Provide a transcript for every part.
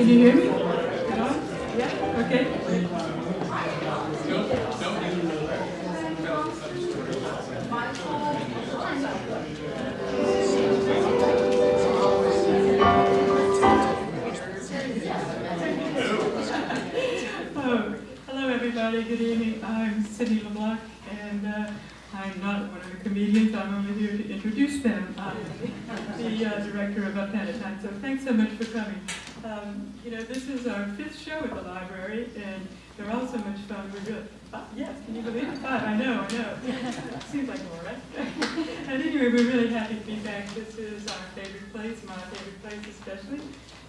Can you hear me? Yeah? Okay. Hello everybody, good evening. I'm Cindy LeBlanc, and I'm not one of the comedians. I'm only here to introduce them. I'm the director of Uptown at Night, so thanks so much for coming. You know, this is our 5th show at the library, and they're all so much fun. We're really, yes, can you believe it? 5, I know. Seems like more, right? And anyway, we're really happy to be back. This is our favorite place, my favorite place especially.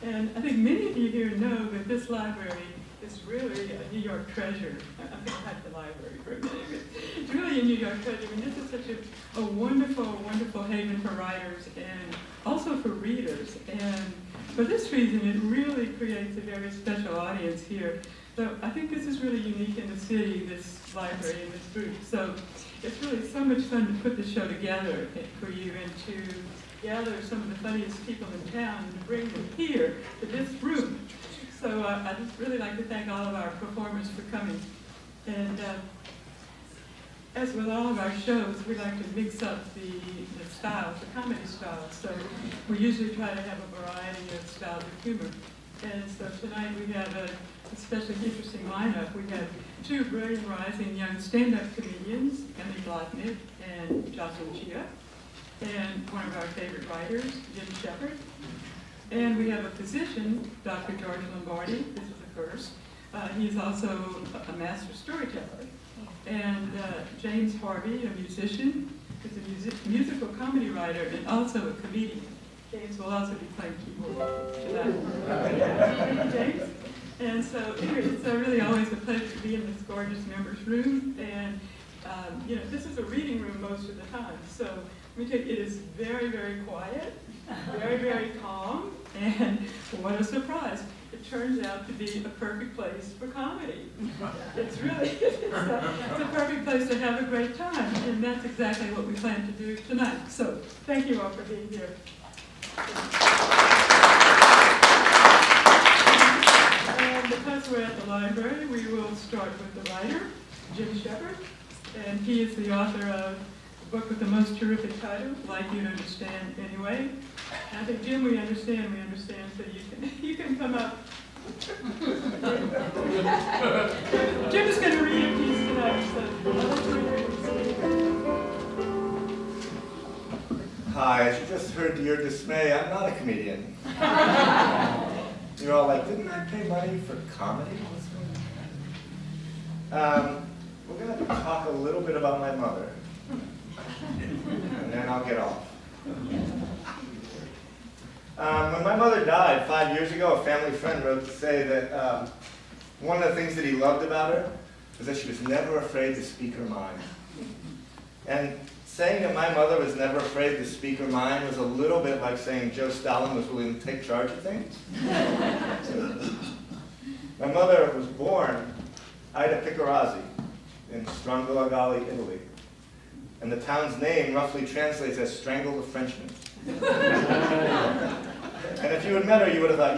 And I think many of you here know that this library is really a New York treasure. I'm going to hide the library for a minute. It's really a New York treasure. I mean, this is such a wonderful, wonderful haven for writers and also for readers. And for this reason, it really creates a very special audience here. So I think this is really unique in the city, this library and this group. So it's really so much fun to put the show together for you and to gather some of the funniest people in town and to bring them here to this room. So I'd just really like to thank all of our performers for coming. And as with all of our shows, we like to mix up the styles, the comedy styles. So we usually try to have a variety of styles of humor. And so tonight we have a especially interesting lineup. We have 2 brilliant rising young stand-up comedians, Emmy Blotnick and Jocelyn Chia, and one of our favorite writers, Jim Shepard. And we have a physician, Dr. George Lombardi. This is the first. He's also a master storyteller. And James Harvey, a musician, is a musical comedy writer and also a comedian. James will also be playing keyboard tonight. James? And so anyway, it's really always a pleasure to be in this gorgeous members' room. And you know, this is a reading room most of the time. So let me tell you, it is very, very quiet, very, very calm, and what a surprise. It turns out to be a perfect place for comedy. It's really, it's a perfect place to have a great time, and that's exactly what we plan to do tonight. So thank you all for being here. And because we're at the library, we will start with the writer, Jim Shepard, and he is the author of the book with the most terrific title, Like You'd Understand Anyway. And I think, Jim, we understand, so you can come up. Jim is going to read a piece tonight, so I'll let you read it. Hi, as you just heard to your dismay, I'm not a comedian. You're all like, didn't I pay money for comedy? We're going to talk a little bit about my mother, and then I'll get off. When my mother died 5 years ago, a family friend wrote to say that one of the things that he loved about her was that she was never afraid to speak her mind. And saying that my mother was never afraid to speak her mind was a little bit like saying Joe Stalin was willing to take charge of things. My mother was born Ida Picarazzi in Strangolagali, Italy. And the town's name roughly translates as Strangle the Frenchman. And if you had met her, you would have thought,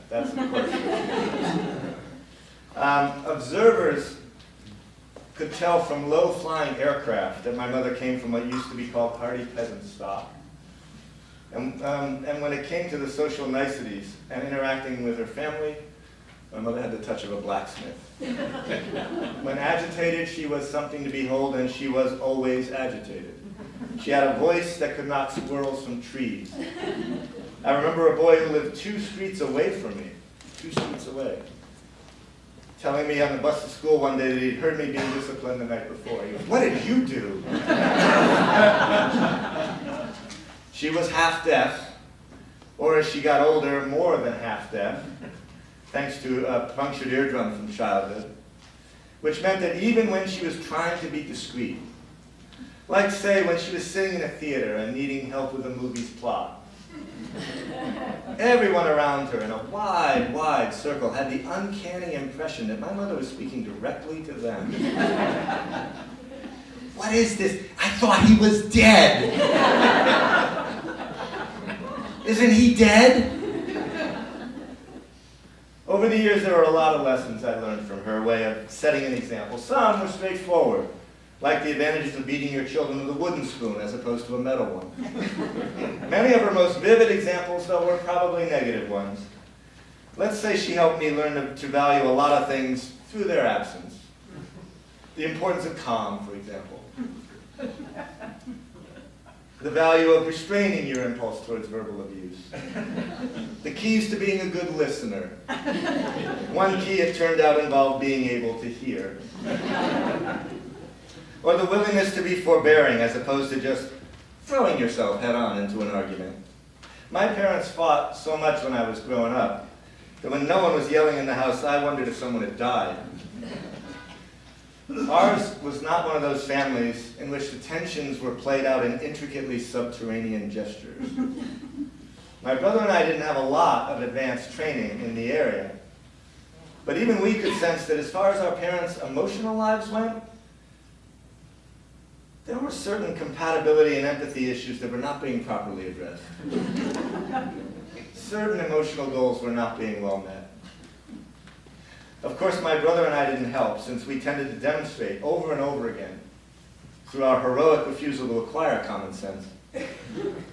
that's the person. Observers could tell from low-flying aircraft that my mother came from what used to be called hardy peasant stock. And when it came to the social niceties and interacting with her family, my mother had the touch of a blacksmith. When agitated, she was something to behold, and she was always agitated. She had a voice that could knock squirrels from trees. I remember a boy who lived 2 streets away from me, 2 streets away, telling me on the bus to school one day that he'd heard me being disciplined the night before. He goes, "What did you do?" She was half deaf, or as she got older, more than half deaf, thanks to a punctured eardrum from childhood, which meant that even when she was trying to be discreet, like, say, when she was sitting in a theater and needing help with a movie's plot, everyone around her in a wide, wide circle had the uncanny impression that my mother was speaking directly to them. "What is this? I thought he was dead. Isn't he dead?" Over the years, there were a lot of lessons I learned from her way of setting an example. Some were straightforward, like the advantages of beating your children with a wooden spoon as opposed to a metal one. Many of her most vivid examples, though, were probably negative ones. Let's say she helped me learn to value a lot of things through their absence. The importance of calm, for example. The value of restraining your impulse towards verbal abuse. The keys to being a good listener. One key, it turned out, involved being able to hear. Or the willingness to be forbearing as opposed to just throwing yourself head-on into an argument. My parents fought so much when I was growing up that when no one was yelling in the house, I wondered if someone had died. Ours was not one of those families in which the tensions were played out in intricately subterranean gestures. My brother and I didn't have a lot of advanced training in the area, but even we could sense that as far as our parents' emotional lives went, there were certain compatibility and empathy issues that were not being properly addressed. Certain emotional goals were not being well met. Of course, my brother and I didn't help, since we tended to demonstrate over and over again, through our heroic refusal to acquire common sense,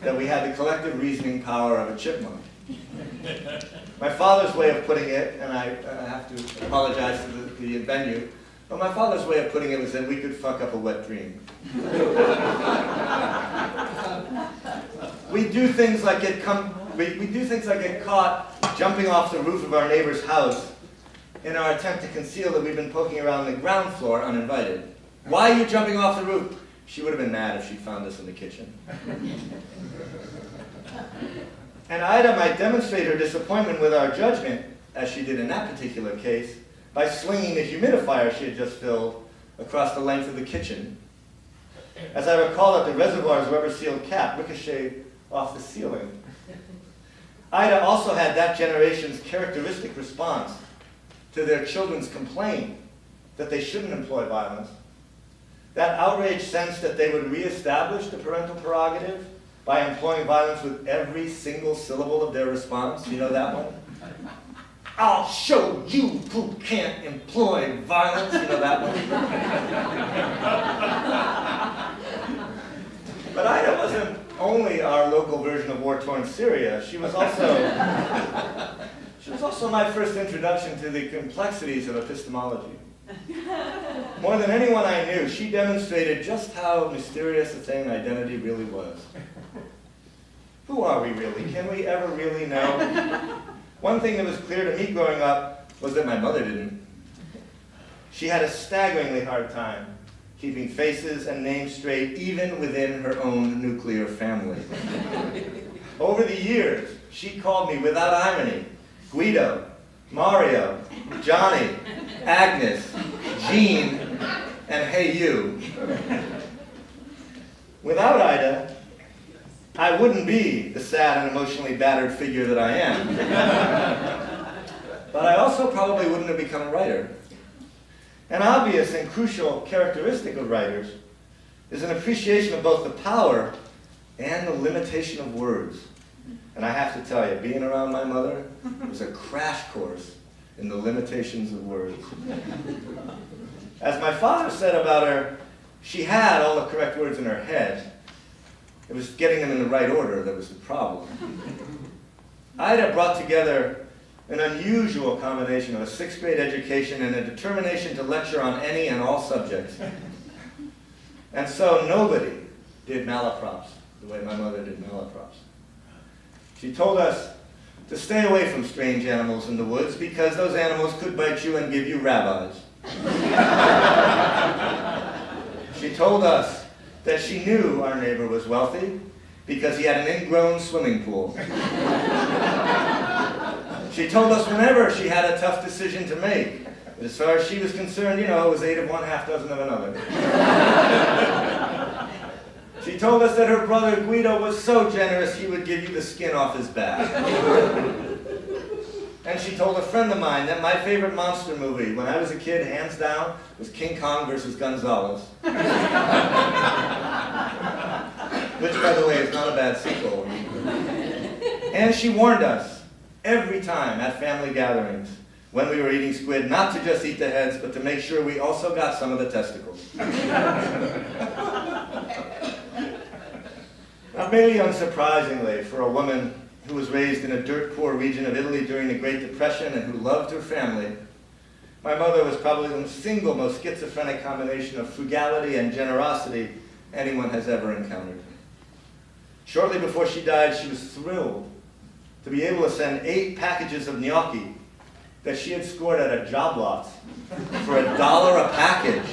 that we had the collective reasoning power of a chipmunk. My father's way of putting it, and I have to apologize to the venue, but my father's way of putting it was that we could fuck up a wet dream. We do things like get caught jumping off the roof of our neighbor's house in our attempt to conceal that we've been poking around the ground floor uninvited. Why are you jumping off the roof? She would have been mad if she found us in the kitchen. And Ida might demonstrate her disappointment with our judgment, as she did in that particular case, by slinging the humidifier she had just filled across the length of the kitchen. As I recall that the reservoir's rubber-sealed cap ricocheted off the ceiling. Ida also had that generation's characteristic response to their children's complaint that they shouldn't employ violence. That outraged sense that they would reestablish the parental prerogative by employing violence with every single syllable of their response. You know that one? I'll show you who can't employ violence. You know that one? But Ida wasn't only our local version of war-torn Syria. She was also my first introduction to the complexities of epistemology. More than anyone I knew, she demonstrated just how mysterious a thing identity really was. Who are we really? Can we ever really know? One thing that was clear to me growing up was that my mother didn't. She had a staggeringly hard time keeping faces and names straight, even within her own nuclear family. Over the years, she called me, without irony, Guido, Mario, Johnny, Agnes, Jean, and hey you. Without Ida, I wouldn't be the sad and emotionally battered figure that I am. But I also probably wouldn't have become a writer. An obvious and crucial characteristic of writers is an appreciation of both the power and the limitation of words. And I have to tell you, being around my mother was a crash course in the limitations of words. As my father said about her, she had all the correct words in her head. It was getting them in the right order that was the problem. Ida brought together an unusual combination of a sixth grade education and a determination to lecture on any and all subjects. And so nobody did malaprops the way my mother did malaprops. She told us to stay away from strange animals in the woods because those animals could bite you and give you rabbis. She told us that she knew our neighbor was wealthy because he had an ingrown swimming pool. She told us whenever she had a tough decision to make, that as far as she was concerned, you know, it was 8 of one, half dozen of another. She told us that her brother Guido was so generous he would give you the skin off his back. And she told a friend of mine that my favorite monster movie when I was a kid, hands down, was King Kong versus Gonzalez. Which, by the way, is not a bad sequel. And she warned us every time at family gatherings when we were eating squid, not to just eat the heads, but to make sure we also got some of the testicles. Now, maybe unsurprisingly, for a woman who was raised in a dirt-poor region of Italy during the Great Depression and who loved her family, my mother was probably the single most schizophrenic combination of frugality and generosity anyone has ever encountered. Shortly before she died, she was thrilled to be able to send 8 packages of gnocchi that she had scored at a job lot for $1 a package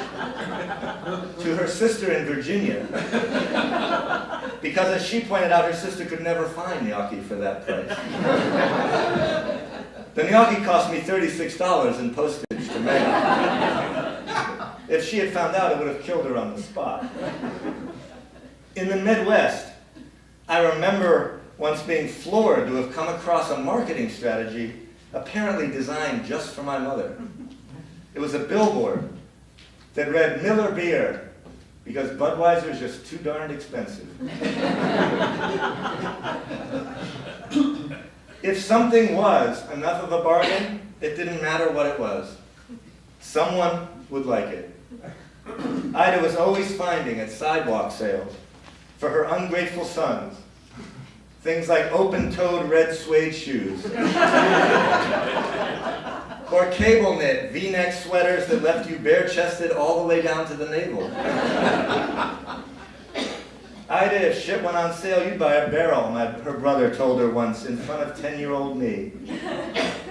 to her sister in Virginia. Because, as she pointed out, her sister could never find gnocchi for that price. The gnocchi cost me $36 in postage to mail. If she had found out, it would have killed her on the spot. In the Midwest, I remember once being floored to have come across a marketing strategy apparently designed just for my mother. It was a billboard that read, "Miller Beer, because Budweiser is just too darned expensive." If something was enough of a bargain, it didn't matter what it was. Someone would like it. Ida was always finding at sidewalk sales for her ungrateful sons things like open-toed red suede shoes, or cable knit V-neck sweaters that left you bare-chested all the way down to the navel. Ida, if shit went on sale, you'd buy a barrel, her brother told her once in front of 10-year-old me.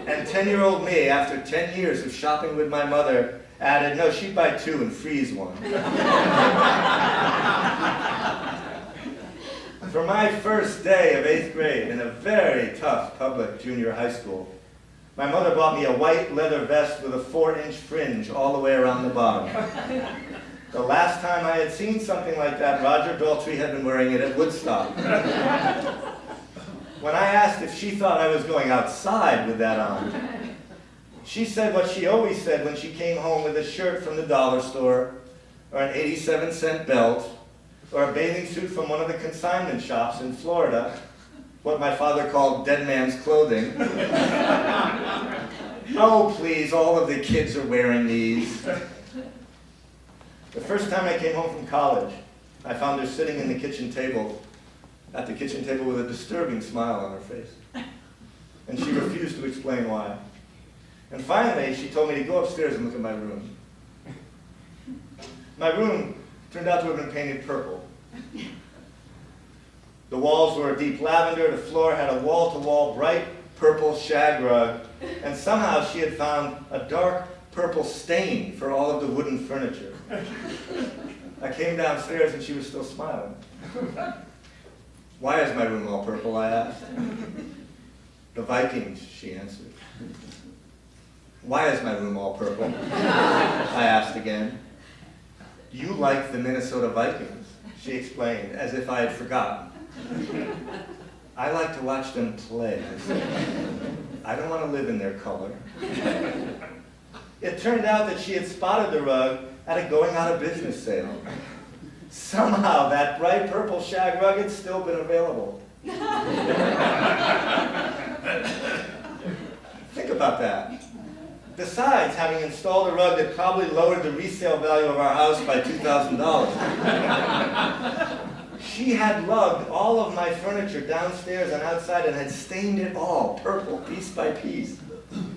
And 10-year-old me, after 10 years of shopping with my mother, added, no, she'd buy 2 and freeze one. For my first day of 8th grade in a very tough public junior high school, my mother bought me a white leather vest with a 4-inch fringe all the way around the bottom. The last time I had seen something like that, Roger Daltrey had been wearing it at Woodstock. When I asked if she thought I was going outside with that on, she said what she always said when she came home with a shirt from the dollar store, or an 87-cent belt, or a bathing suit from one of the consignment shops in Florida, what my father called dead man's clothing. Oh, please, all of the kids are wearing these. The first time I came home from college, I found her sitting at the kitchen table with a disturbing smile on her face. And she refused to explain why. And finally, she told me to go upstairs and look at my room. My room turned out to have been painted purple. The walls were deep lavender, the floor had a wall-to-wall bright purple shag rug, and somehow she had found a dark purple stain for all of the wooden furniture. I came downstairs and she was still smiling. "Why is my room all purple?" I asked. "The Vikings," she answered. "Why is my room all purple?" I asked again. "You like the Minnesota Vikings," she explained, as if I had forgotten. "I like to watch them play," I said. "I don't want to live in their color." It turned out that she had spotted the rug at a going-out-of-business sale. Somehow, that bright purple shag rug had still been available. Think about that. Besides having installed a rug that probably lowered the resale value of our house by $2,000. She had lugged all of my furniture downstairs and outside and had stained it all purple, piece by piece.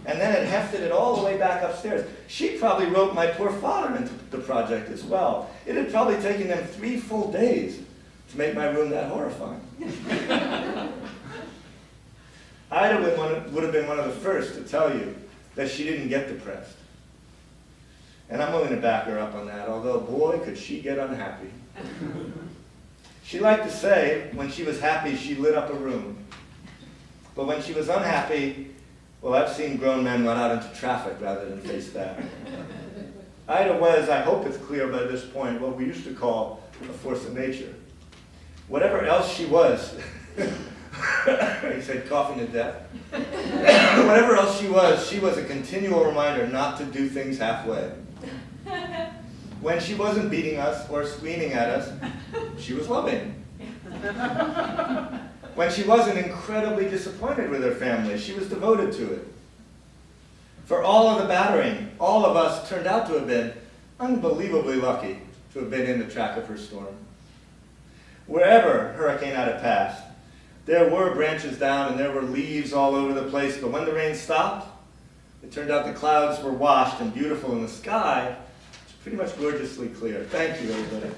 And then had hefted it all the way back upstairs. She probably roped my poor father into the project as well. It had probably taken them 3 full days to make my room that horrifying. Ida would have been one of the first to tell you that she didn't get depressed. And I'm willing to back her up on that, although boy, could she get unhappy. She liked to say when she was happy, she lit up a room. But when she was unhappy, well, I've seen grown men run out into traffic rather than face that. Ida was, I hope it's clear by this point, what we used to call a force of nature. Whatever else she was, he said, coughing to death. Whatever else she was a continual reminder not to do things halfway. When she wasn't beating us or screaming at us, she was loving. When she wasn't incredibly disappointed with her family, she was devoted to it. For all of the battering, all of us turned out to have been unbelievably lucky to have been in the track of her storm. Wherever Hurricane Ida passed, there were branches down and there were leaves all over the place, but when the rain stopped, it turned out the clouds were washed and beautiful, and the sky was pretty much gorgeously clear. Thank you, everybody.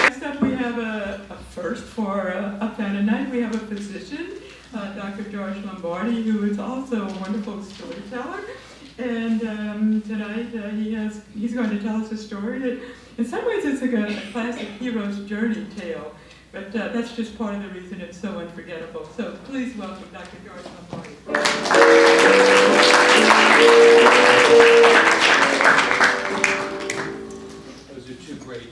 Next up, we have a first for Uptown tonight. We have a physician, Dr. George Lombardi, who is also a wonderful storyteller. And tonight he's going to tell us a story that, in some ways, it's like a classic hero's journey tale. But that's just part of the reason it's so unforgettable. So please welcome Dr. George Lombardi. Those are two great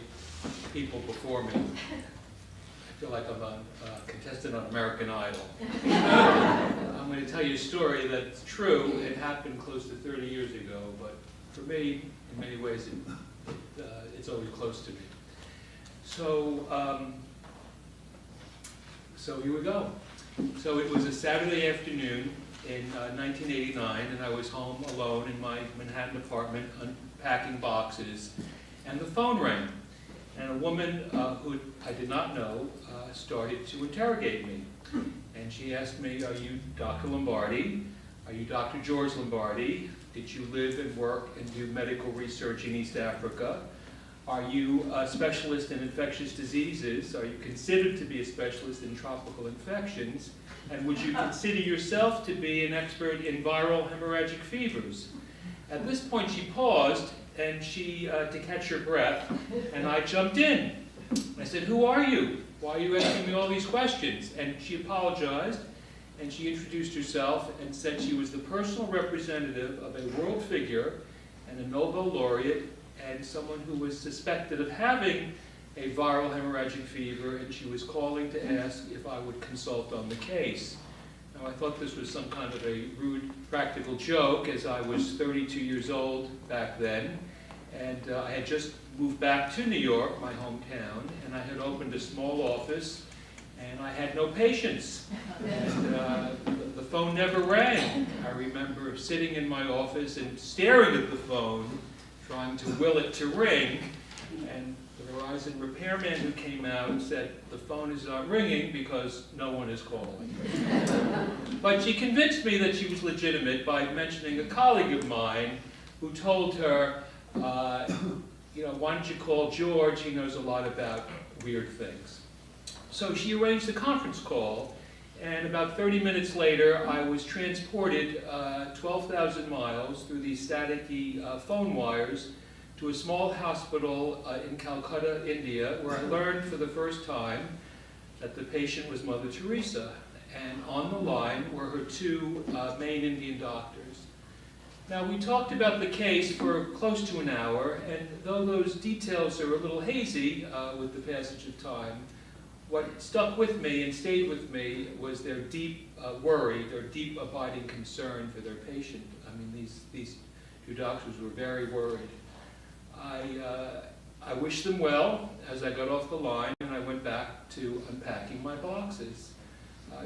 people before me. I feel like I'm a contestant on American Idol. I'm going to tell you a story that's true. It happened close to 30 years ago, but for me, in many ways, it's always close to me. So here we go. So it was a Saturday afternoon in 1989, and I was home alone in my Manhattan apartment unpacking boxes, and the phone rang. And a woman who I did not know started to interrogate me. And she asked me, "Are you Dr. Lombardi? Are you Dr. George Lombardi? Did you live and work and do medical research in East Africa? Are you a specialist in infectious diseases? Are you considered to be a specialist in tropical infections? And would you consider yourself to be an expert in viral hemorrhagic fevers?" At this point she paused and she, to catch her breath, and I jumped in. I said, "Who are you? Why are you asking me all these questions?" And she apologized, and she introduced herself and said she was the personal representative of a world figure and a Nobel laureate and someone who was suspected of having a viral hemorrhagic fever, and she was calling to ask if I would consult on the case. Now, I thought this was some kind of a rude practical joke, as I was 32 years old back then, and I had just moved back to New York, my hometown, and I had opened a small office, and I had no patience. And the phone never rang. I remember sitting in my office and staring at the phone, trying to will it to ring, and the Verizon repairman who came out said, "The phone is not ringing because no one is calling." But she convinced me that she was legitimate by mentioning a colleague of mine who told her, you know, "Why don't you call George? He knows a lot about weird things." So she arranged a conference call, and about 30 minutes later, I was transported 12,000 miles through these staticky phone wires to a small hospital in Calcutta, India, where I learned for the first time that the patient was Mother Teresa, and on the line were her two main Indian doctors. Now, we talked about the case for close to an hour, and though those details are a little hazy with the passage of time, what stuck with me and stayed with me was their deep worry, their deep abiding concern for their patient. I mean, these two doctors were very worried. I wished them well as I got off the line, and I went back to unpacking my boxes.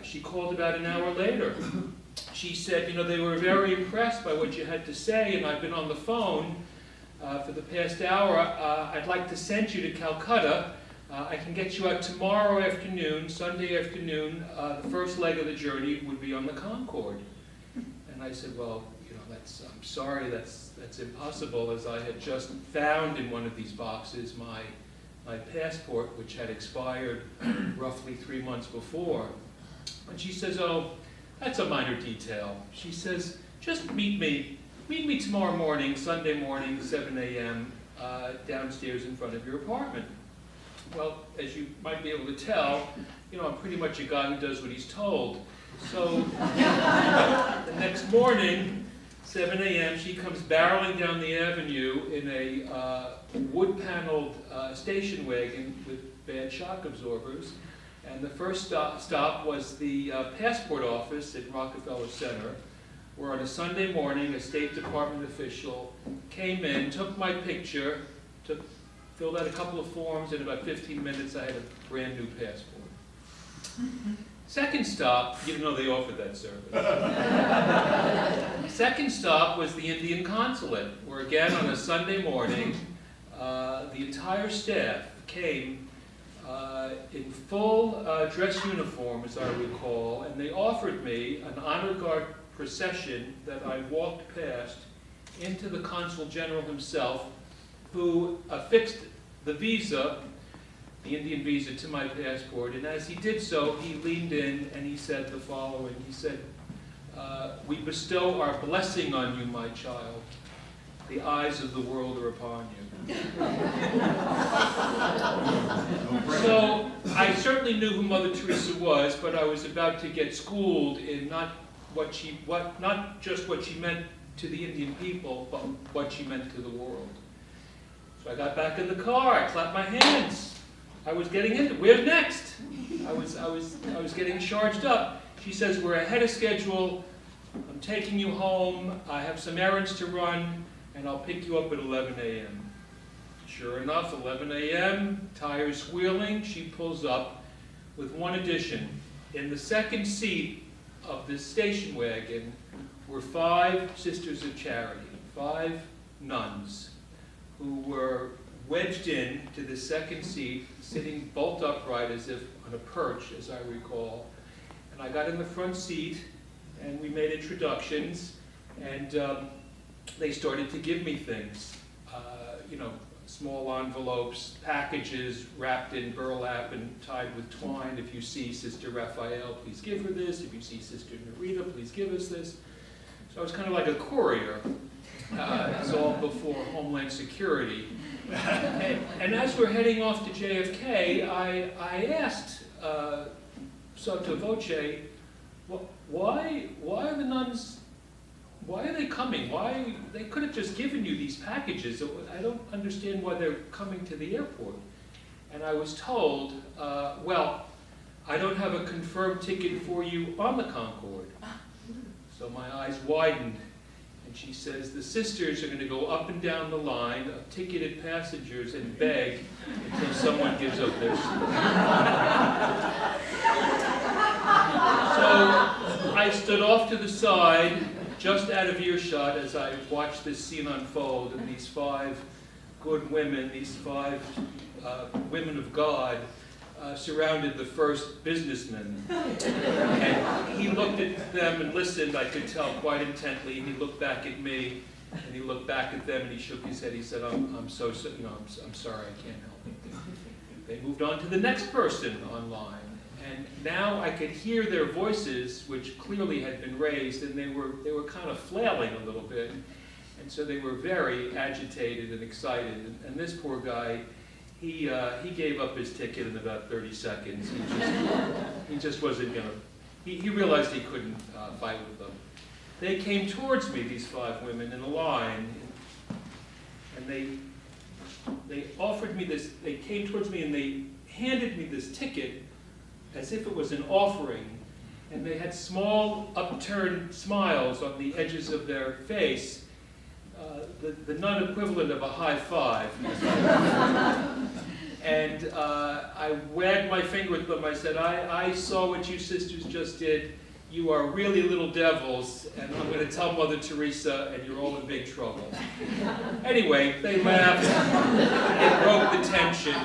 She called about an hour later. She said, "You know, they were very impressed by what you had to say, and I've been on the phone for the past hour. I'd like to send you to Calcutta. I can get you out tomorrow afternoon, Sunday afternoon. The first leg of the journey would be on the Concorde." And I said, "Well, you know, I'm sorry, that's impossible, as I had just found in one of these boxes my passport, which had expired roughly 3 months before." And she says, "Oh, that's a minor detail." She says, "Just meet me tomorrow morning, Sunday morning, 7 a.m., downstairs in front of your apartment." Well, as you might be able to tell, you know, I'm pretty much a guy who does what he's told. So the next morning, 7 a.m., she comes barreling down the avenue in a wood-paneled station wagon with bad shock absorbers. And the first stop was the passport office at Rockefeller Center, where on a Sunday morning, a State Department official came in, took my picture, filled out a couple of forms. In about 15 minutes, I had a brand new passport. Second stop, even though they offered that service. Second stop was the Indian consulate, where again on a Sunday morning, the entire staff came in full dress uniform, as I recall, and they offered me an honor guard procession that I walked past into the consul general himself, who affixed the visa, the Indian visa, to my passport. And as he did so, he leaned in and he said the following. He said, "We bestow our blessing on you, my child. The eyes of the world are upon you." So I certainly knew who Mother Teresa was, but I was about to get schooled in not just what she meant to the Indian people, but what she meant to the world. So I got back in the car, I clapped my hands. I was getting into, where's next? I was getting charged up. She says, "We're ahead of schedule. I'm taking you home. I have some errands to run, and I'll pick you up at 11 a.m. Sure enough, 11 a.m., tires squealing, she pulls up with one addition. In the second seat of this station wagon were 5 Sisters of Charity, 5 nuns, who were wedged in to the second seat, sitting bolt upright as if on a perch, as I recall. And I got in the front seat, and we made introductions, and they started to give me things, you know, small envelopes, packages wrapped in burlap and tied with twine. If you see Sister Raphael, please give her this. If you see Sister Narita, please give us this. So I was kind of like a courier. It's all before Homeland Security. And as we're heading off to JFK, I asked sotto voce, why are the nuns, why are they coming? Why, they could have just given you these packages. I don't understand why they're coming to the airport. And I was told, well, I don't have a confirmed ticket for you on the Concorde. So my eyes widened, and she says, the sisters are going to go up and down the line of ticketed passengers and beg until someone gives up their seat. So I stood off to the side, just out of earshot, as I watched this scene unfold, and these 5 good women, these 5 women of God, surrounded the first businessman. And he looked at them and listened, I could tell, quite intently, and he looked back at me, and he looked back at them, and he shook his head. He said, I'm sorry, I can't help you. They moved on to the next person online. And now I could hear their voices, which clearly had been raised, and they were kind of flailing a little bit. And so they were very agitated and excited. And this poor guy, he gave up his ticket in about 30 seconds. He just wasn't going to, he realized he couldn't fight with them. They came towards me, these 5 women, in a line, and they offered me this, they came towards me and they handed me this ticket as if it was an offering, and they had small upturned smiles on the edges of their face, the nun equivalent of a high five. And I wagged my finger at them. I said, I saw what you sisters just did. You are really little devils, and I'm going to tell Mother Teresa, and you're all in big trouble. Anyway, they laughed. It broke the tension.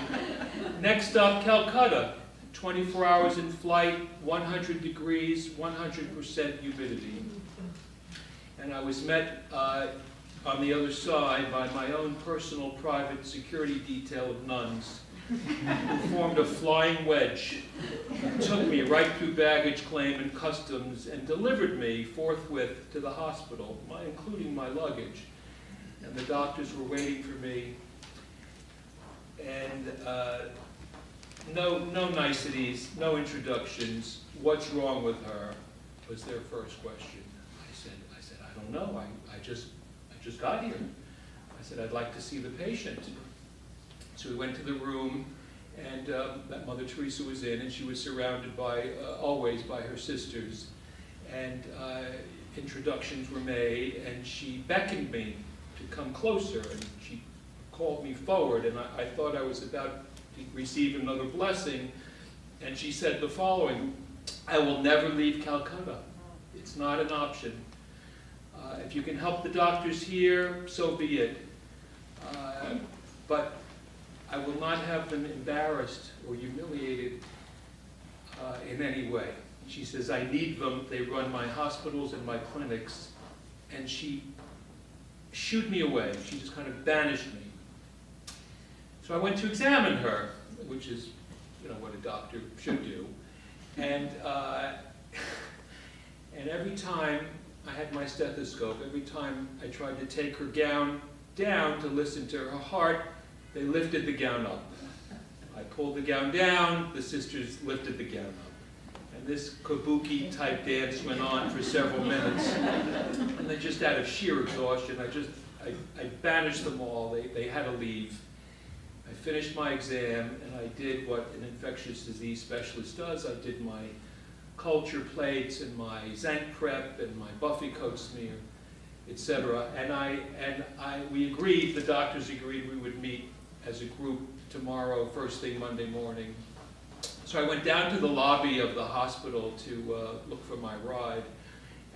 Next up, Calcutta. 24 hours in flight, 100 degrees, 100% humidity. And I was met on the other side by my own personal private security detail of nuns who formed a flying wedge, took me right through baggage claim and customs, and delivered me forthwith to the hospital, including my luggage. And the doctors were waiting for me. And no niceties, no introductions. What's wrong with her? Was their first question. I said, I don't know. I just got here. I said, I'd like to see the patient. So we went to the room, and that Mother Teresa was in, and she was surrounded by always by her sisters. And introductions were made, and she beckoned me to come closer, and she called me forward, and I thought I was about to receive another blessing, and she said the following, I will never leave Calcutta. It's not an option. If you can help the doctors here, so be it. But I will not have them embarrassed or humiliated in any way. She says, I need them. They run my hospitals and my clinics. And she shooed me away. She just kind of banished me. So I went to examine her, which is, you know, what a doctor should do. And every time I had my stethoscope, every time I tried to take her gown down to listen to her heart, they lifted the gown up. I pulled the gown down, the sisters lifted the gown up. And this kabuki type dance went on for several minutes. And then just out of sheer exhaustion, I banished them all. They had to leave. I finished my exam, and I did what an infectious disease specialist does. I did my culture plates and my zinc prep and my Buffy coat smear, etc. And we agreed, the doctors agreed we would meet as a group tomorrow, first thing Monday morning. So I went down to the lobby of the hospital to look for my ride.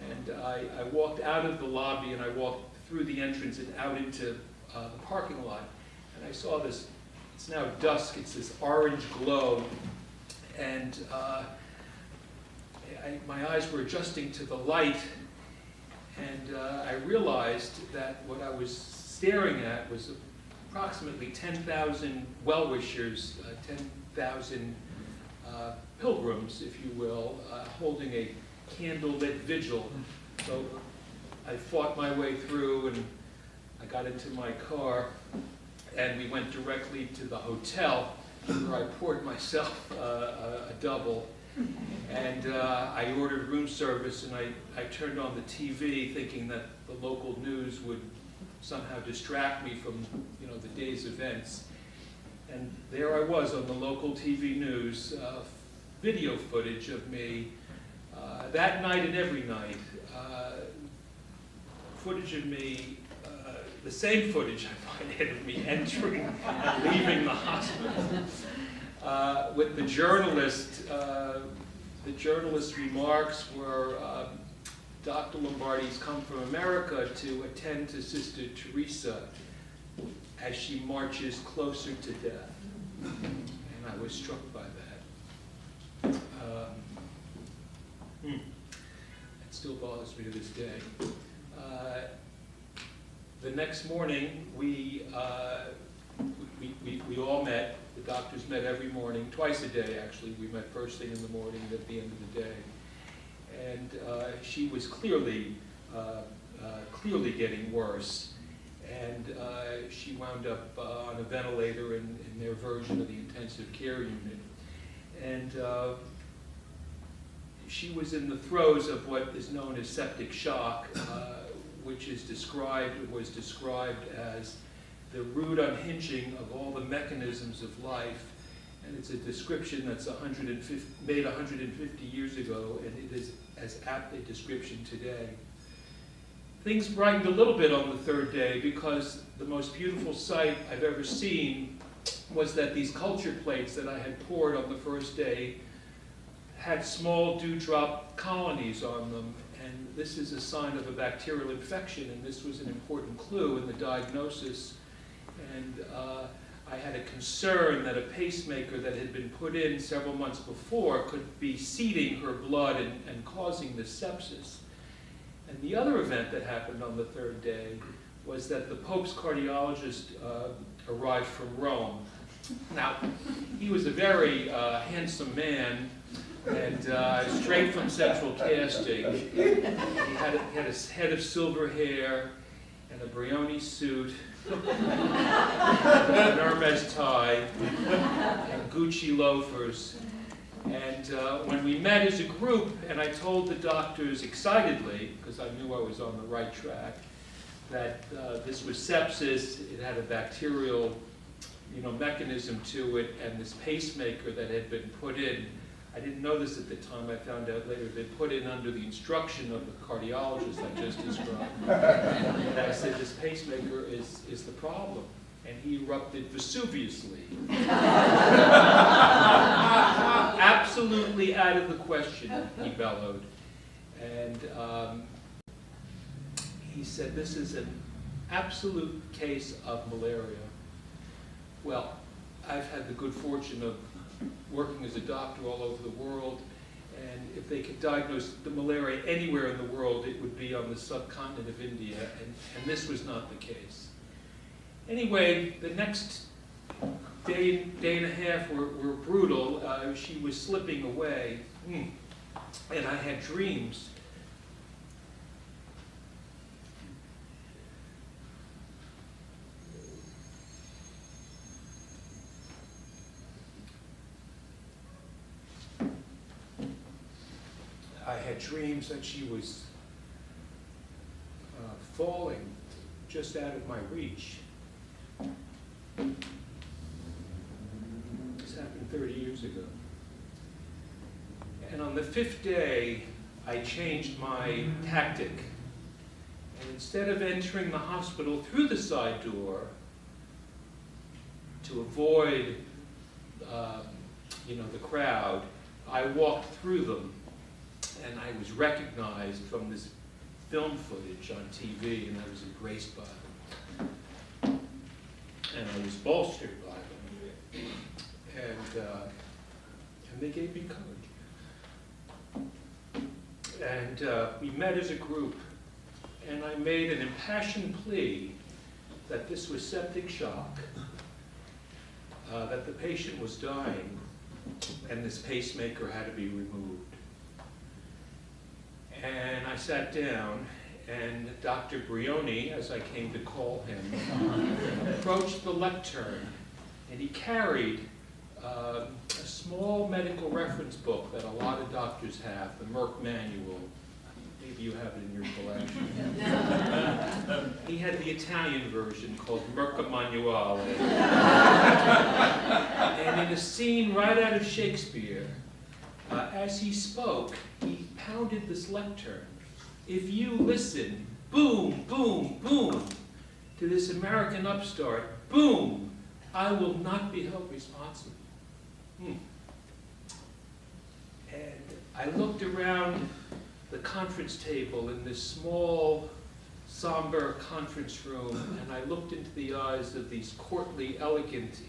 And I walked out of the lobby and I walked through the entrance and out into the parking lot. And I saw this, it's now dusk, it's this orange glow. And my eyes were adjusting to the light. And I realized that what I was staring at was approximately 10,000 well-wishers, 10,000 pilgrims, if you will, holding a candlelit vigil. So I fought my way through, and I got into my car, and we went directly to the hotel, where I poured myself a double. And I ordered room service, and I turned on the TV thinking that the local news would somehow distract me from, you know, the day's events. And there I was on the local TV news, video footage of me that night and every night. Footage of me, the same footage I find of me entering and leaving the hospital. With the journalist's remarks were, Dr. Lombardi's come from America to attend to Sister Teresa as she marches closer to death. And I was struck by that. It still bothers me to this day. The next morning, we all met. The doctors met every morning, twice a day actually. We met first thing in the morning and at the end of the day. And she was clearly getting worse. And she wound up on a ventilator in their version of the intensive care unit. And she was in the throes of what is known as septic shock, which was described as the rude unhinging of all the mechanisms of life. And it's a description that's made 150 years ago, and it is as apt a description today. Things brightened a little bit on the third day, because the most beautiful sight I've ever seen was that these culture plates that I had poured on the first day had small dewdrop colonies on them. And this is a sign of a bacterial infection, and this was an important clue in the diagnosis. And I had a concern that a pacemaker that had been put in several months before could be seeding her blood and causing this sepsis. And the other event that happened on the third day was that the Pope's cardiologist arrived from Rome. Now, he was a very handsome man, and straight from central casting. He had a head of silver hair and a Brioni suit, an Hermes tie, and Gucci loafers. And when we met as a group, and I told the doctors excitedly, because I knew I was on the right track, that this was sepsis, it had a bacterial, mechanism to it, and this pacemaker that had been put in, I didn't know this at the time, I found out later, had been put in under the instruction of the cardiologist I just described. And I said, this pacemaker is the problem. And he erupted Vesuviously. absolutely out of the question, he bellowed. And he said, this is an absolute case of malaria. Well, I've had the good fortune of working as a doctor all over the world, and if they could diagnose the malaria anywhere in the world, it would be on the subcontinent of India, and this was not the case. Anyway, the next day and a half were brutal. She was slipping away, and I had dreams. I had dreams that she was falling just out of my reach. This happened 30 years ago. And on the 5th day, I changed my tactic. And instead of entering the hospital through the side door to avoid the crowd, I walked through them. And I was recognized from this film footage on TV, and I was embraced by them. And I was bolstered by them. And they gave me courage. And we met as a group, and I made an impassioned plea that this was septic shock, that the patient was dying, and this pacemaker had to be removed. And I sat down, and Dr. Brioni, as I came to call him, approached the lectern, and he carried a small medical reference book that a lot of doctors have, the Merck Manual. Maybe you have it in your collection. He had the Italian version called Merck Manuale. And in a scene right out of Shakespeare, as he spoke, he pounded this lectern. If you listen, boom, boom, boom, to this American upstart, boom, I will not be held responsible. And I looked around the conference table in this small, somber conference room, and I looked into the eyes of these courtly, elegant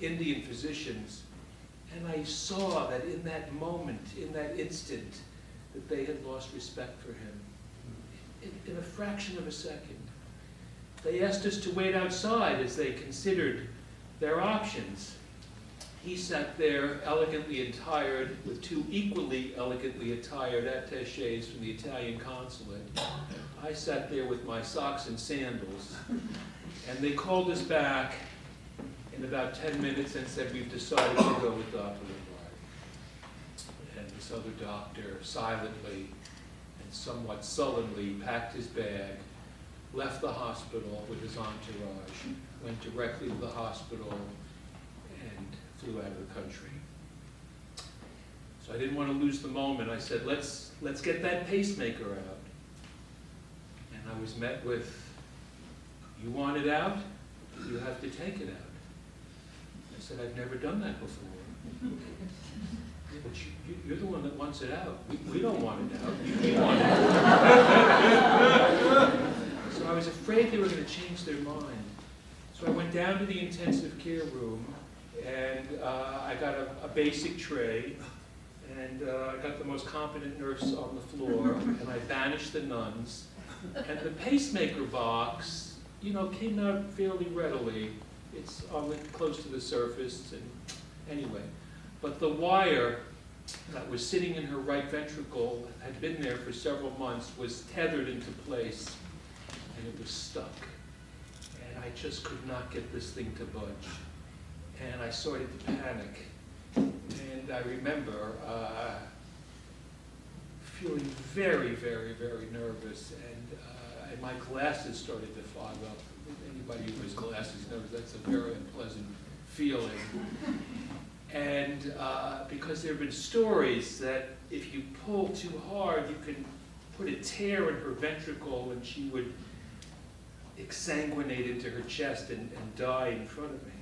Indian physicians, and I saw that in that moment, in that instant, that they had lost respect for him. In a fraction of a second. They asked us to wait outside as they considered their options. He sat there elegantly attired with 2 equally elegantly attired attachés from the Italian consulate. I sat there with my socks and sandals. And they called us back in about 10 minutes and said, we've decided to go with Dr. Lombardi. And this other doctor silently and somewhat sullenly packed his bag, left the hospital with his entourage, went directly to the hospital, and flew out of the country. So I didn't want to lose the moment. I said, let's get that pacemaker out. And I was met with, you want it out? You have to take it out. I said, I've never done that before. Yeah, but you're the one that wants it out. We don't want it out. You want it out. So I was afraid they were going to change their mind. So I went down to the intensive care room, and I got a basic tray, and I got the most competent nurse on the floor, and I banished the nuns. And the pacemaker box, came out fairly readily. It's close to the surface, and anyway. But the wire that was sitting in her right ventricle, had been there for several months, was tethered into place, and it was stuck. And I just could not get this thing to budge. And I started to panic. And I remember feeling very, very, very nervous, and my glasses started to fog up. Anybody who has glasses knows that's a very unpleasant feeling. And because there have been stories that if you pull too hard, you can put a tear in her ventricle and she would exsanguinate into her chest and die in front of me.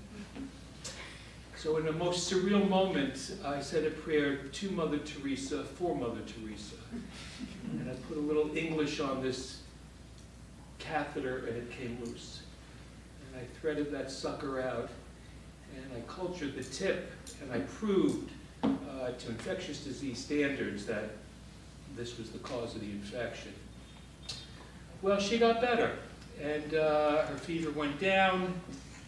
So in a most surreal moment, I said a prayer to Mother Teresa for Mother Teresa. And I put a little English on this catheter and it came loose. And I threaded that sucker out and I cultured the tip and I proved to infectious disease standards that this was the cause of the infection. Well, she got better and her fever went down.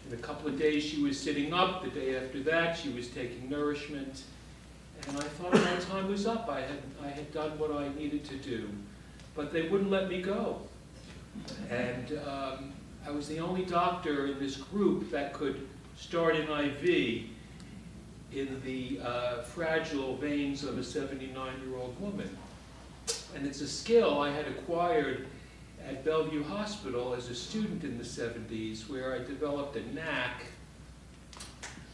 In a couple of days she was sitting up. The day after that she was taking nourishment. And I thought my time was up. I had done what I needed to do. But they wouldn't let me go. And I was the only doctor in this group that could start an IV in the fragile veins of a 79-year-old woman. And it's a skill I had acquired at Bellevue Hospital as a student in the 70s, where I developed a knack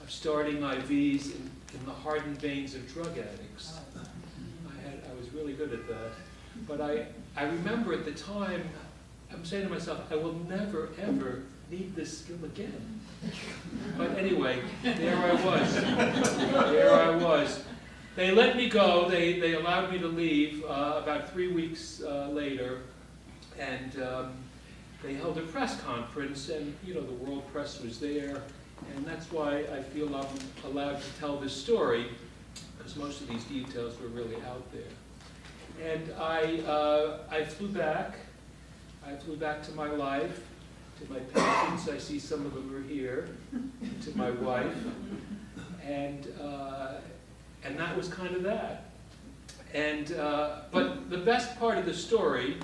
of starting IVs in the hardened veins of drug addicts. I was really good at that. But I remember at the time, I'm saying to myself, I will never, ever need this skill again. But anyway, there I was. There I was. They let me go. They allowed me to leave about 3 weeks later. And they held a press conference, and the world press was there, and that's why I feel I'm allowed to tell this story, because most of these details were really out there. And I flew back. I flew back to my life, to my patients. I see some of them are here, to my wife, and that was kind of that. And but the best part of the story.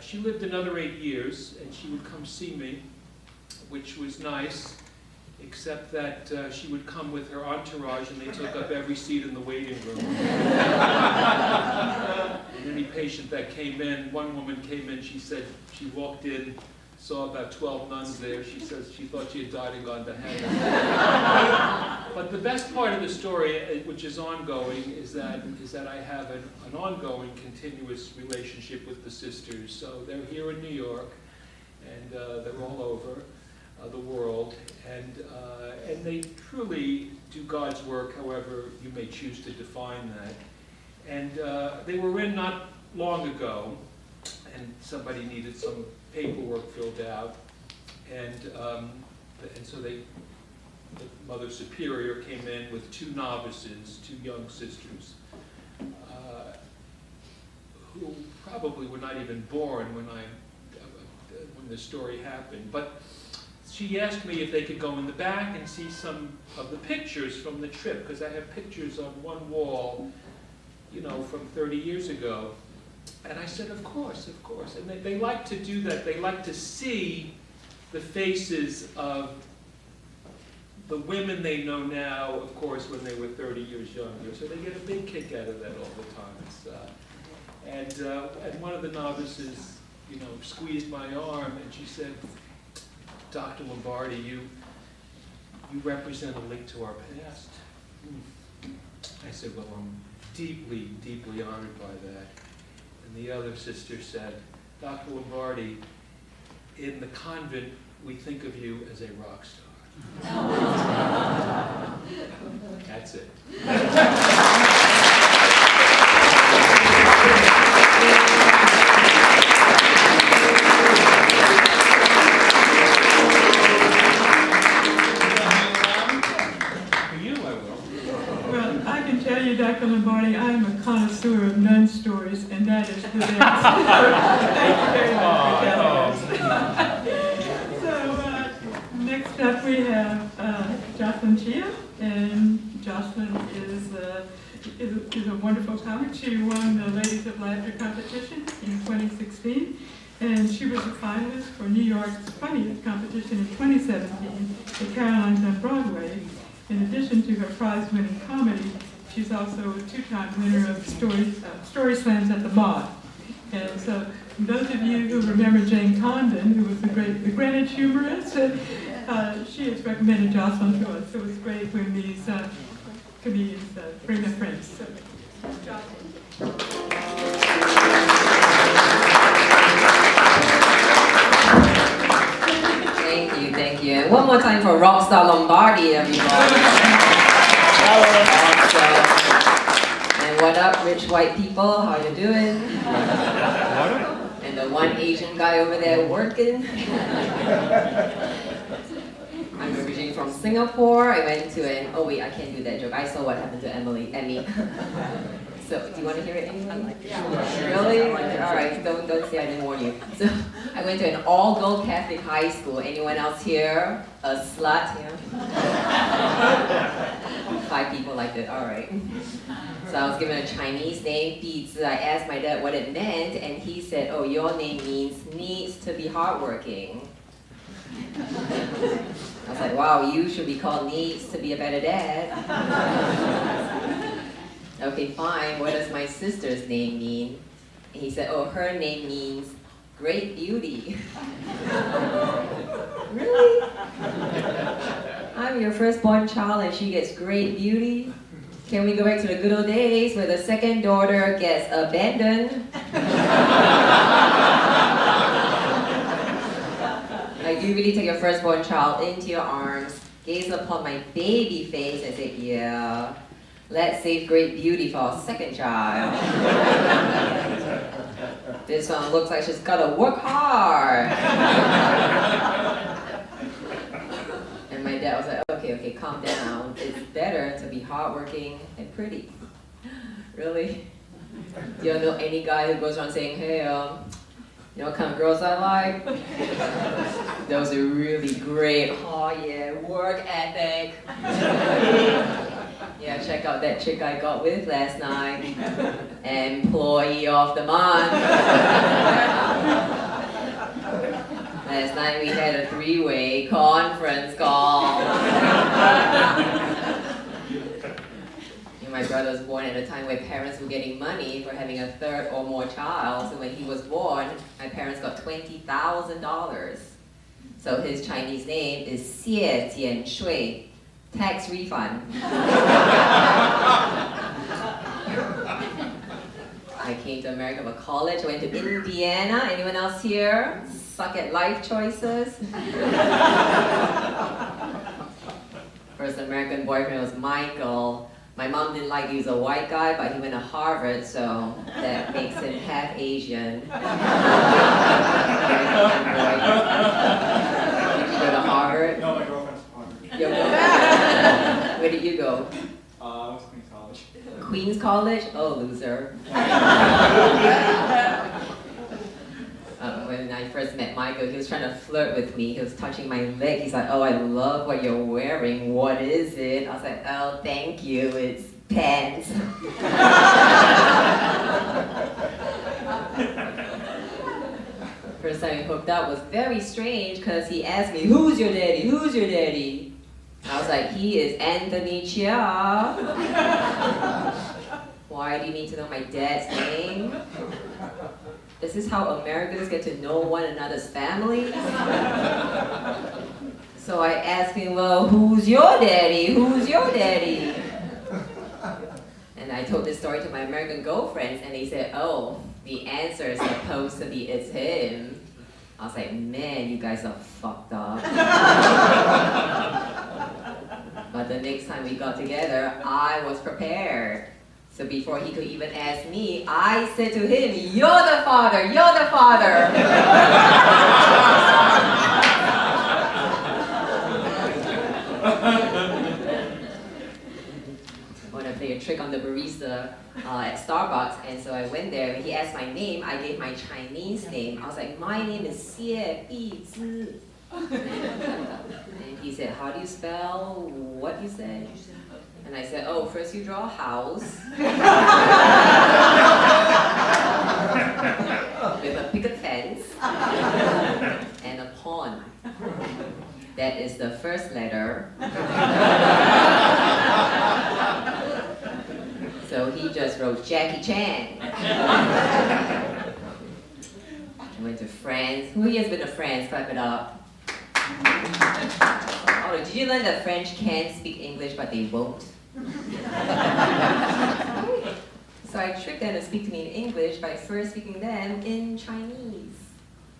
She lived another 8 years, and she would come see me, which was nice, except that she would come with her entourage, and they took up every seat in the waiting room. And any patient that came in, one woman came in, she said she walked in, saw about 12 nuns there. She says she thought she had died and gone to heaven. But the best part of the story, which is ongoing, is that I have an ongoing, continuous relationship with the sisters. So they're here in New York, and they're all over the world, and they truly do God's work, however you may choose to define that. And they were in not long ago, and somebody needed some paperwork filled out, and so the Mother Superior came in with 2 novices, 2 young sisters, who probably were not even born when the story happened. But she asked me if they could go in the back and see some of the pictures from the trip, because I have pictures on one wall, from 30 years ago. And I said, of course, of course. And they like to do that. They like to see the faces of the women they know now, of course, when they were 30 years younger. So they get a big kick out of that all the time. And one of the novices, squeezed my arm, and she said, Dr. Lombardi, you represent a link to our past. I said, well, I'm deeply, deeply honored by that. And the other sister said, Dr. Lombardi, in the convent, we think of you as a rock star. That's it. For you, I will. Well, I can tell you, Dr. Lombardi, I am a connoisseur of nun stories, and that is the best. Thank you very much for telling us. So, next up we have Jocelyn Chia, and Jocelyn is a wonderful comic. She won the Ladies of Laughter competition in 2016, and she was a finalist for New York's Funniest competition in 2017 at Caroline's on Broadway. In addition to her prize-winning comedy, she's also a 2-time winner of Story Slams at the Mod. And so, those of you who remember Jane Condon, who was the Greenwich humorist, she has recommended Jocelyn to us. So it's great when these comedians bring their friends. So, Jocelyn. Thank you. right, one more time for Rockstar Lombardi, everybody. Awesome. And what up, rich white people? How you doing? And the one Asian guy over there working. I'm originally from Singapore. I went to an, oh wait, I can't do that joke. I saw what happened to Emmy. So, do you want to hear it anyway? Yeah. Really? All right, don't say I didn't warn you. So, I went to an all-girl Catholic high school. Anyone else here? A slut here? 5 people like that, all right. So I was given a Chinese name, Bi. I asked my dad what it meant, and he said, oh, your name means needs to be hardworking. I was like, wow, you should be called needs to be a better dad. Okay, fine, what does my sister's name mean? And he said, oh, her name means great beauty. Really? I'm your firstborn child and she gets great beauty? Can we go back to the good old days where the second daughter gets abandoned? Like, do you really take your firstborn child into your arms, gaze upon my baby face and say, yeah, let's save great beauty for our second child. This one looks like she's gotta work hard. And my dad was like, okay, calm down. It's better to be hardworking and pretty. Really? Do you know any guy who goes around saying, hey, you know what kind of girls I like? Those are really great, oh yeah, work ethic. Yeah, check out that chick I got with last night. Employee of the month. Last night we had a 3-way conference call. My brother was born at a time where parents were getting money for having a 3rd or more child. So when he was born, my parents got $20,000. So his Chinese name is Xie Jian Shui, tax refund. I came to America for college. I went to Indiana. Anyone else here? Suck at life choices? First American boyfriend was Michael. My mom didn't like he was a white guy, but he went to Harvard, so that makes him half Asian. Did you go to Harvard? No, my girlfriend's from Harvard. Your girlfriend? Where did you go? I was Queens College. Queens College? Oh, loser. When I first met Michael, he was trying to flirt with me. He was touching my leg. He's like, oh, I love what you're wearing. What is it? I was like, oh, thank you. It's pants. First time we hooked up was very strange because he asked me, who's your daddy? Who's your daddy? I was like, he is Anthony Chia. Why do you need to know my dad's name? Is this how Americans get to know one another's families? So I asked him, well, who's your daddy? Who's your daddy? And I told this story to my American girlfriends, and they said, oh, the answer is supposed to be, it's him. I was like, man, you guys are fucked up. But the next time we got together, I was prepared. So before he could even ask me, I said to him, you're the father, you're the father. I want to play a trick on the barista at Starbucks, and so I went there, and he asked my name, I gave my Chinese name. I was like, my name is Xie Bi Zi. And he said, how do you spell what you said? And I said, oh, first you draw a house with a picket fence and a pond. That is the first letter. So he just wrote Jackie Chan. I went to France. Who here has been to France? Clap it up. Oh, did you learn that French can't speak English, but they won't? So I tricked them to speak to me in English by first speaking them in Chinese.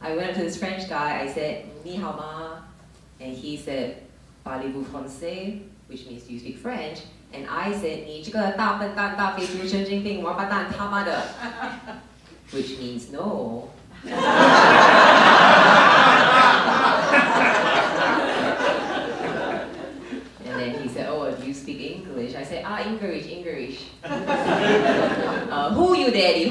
I went up to this French guy, I said, Ni hao ma. And he said, "Parlez-vous français?" which means, "Do you speak French?" And I said, 你这个大笨蛋大肥猪神经病王八蛋他妈的 which means no. And then he said, "Oh, do you speak English?" I said, English. Who you daddy?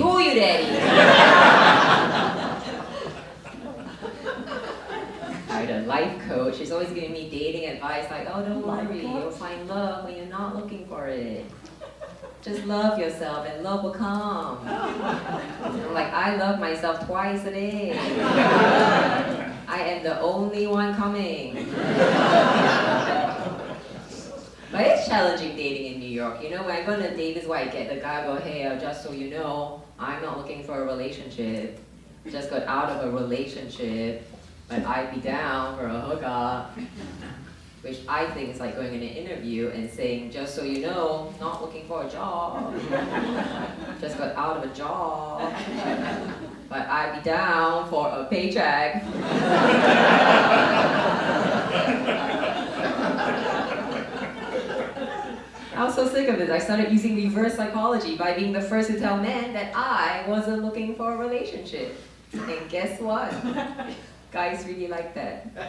The life coach is always giving me dating advice like, "Oh, don't worry, you'll find love when you're not looking for it. Just love yourself and love will come." I'm like, I love myself twice a day. I am the only one coming. But it's challenging dating in New York. You know, when I go to Davis White, the guy go, "Hey, just so you know, I'm not looking for a relationship. Just got out of a relationship. But I'd be down for a hookup," which I think is like going in an interview and saying, "Just so you know, not looking for a job. Just got out of a job. But I'd be down for a paycheck." I was so sick of this. I started using reverse psychology by being the first to tell men that I wasn't looking for a relationship. And guess what? Guys really like that. I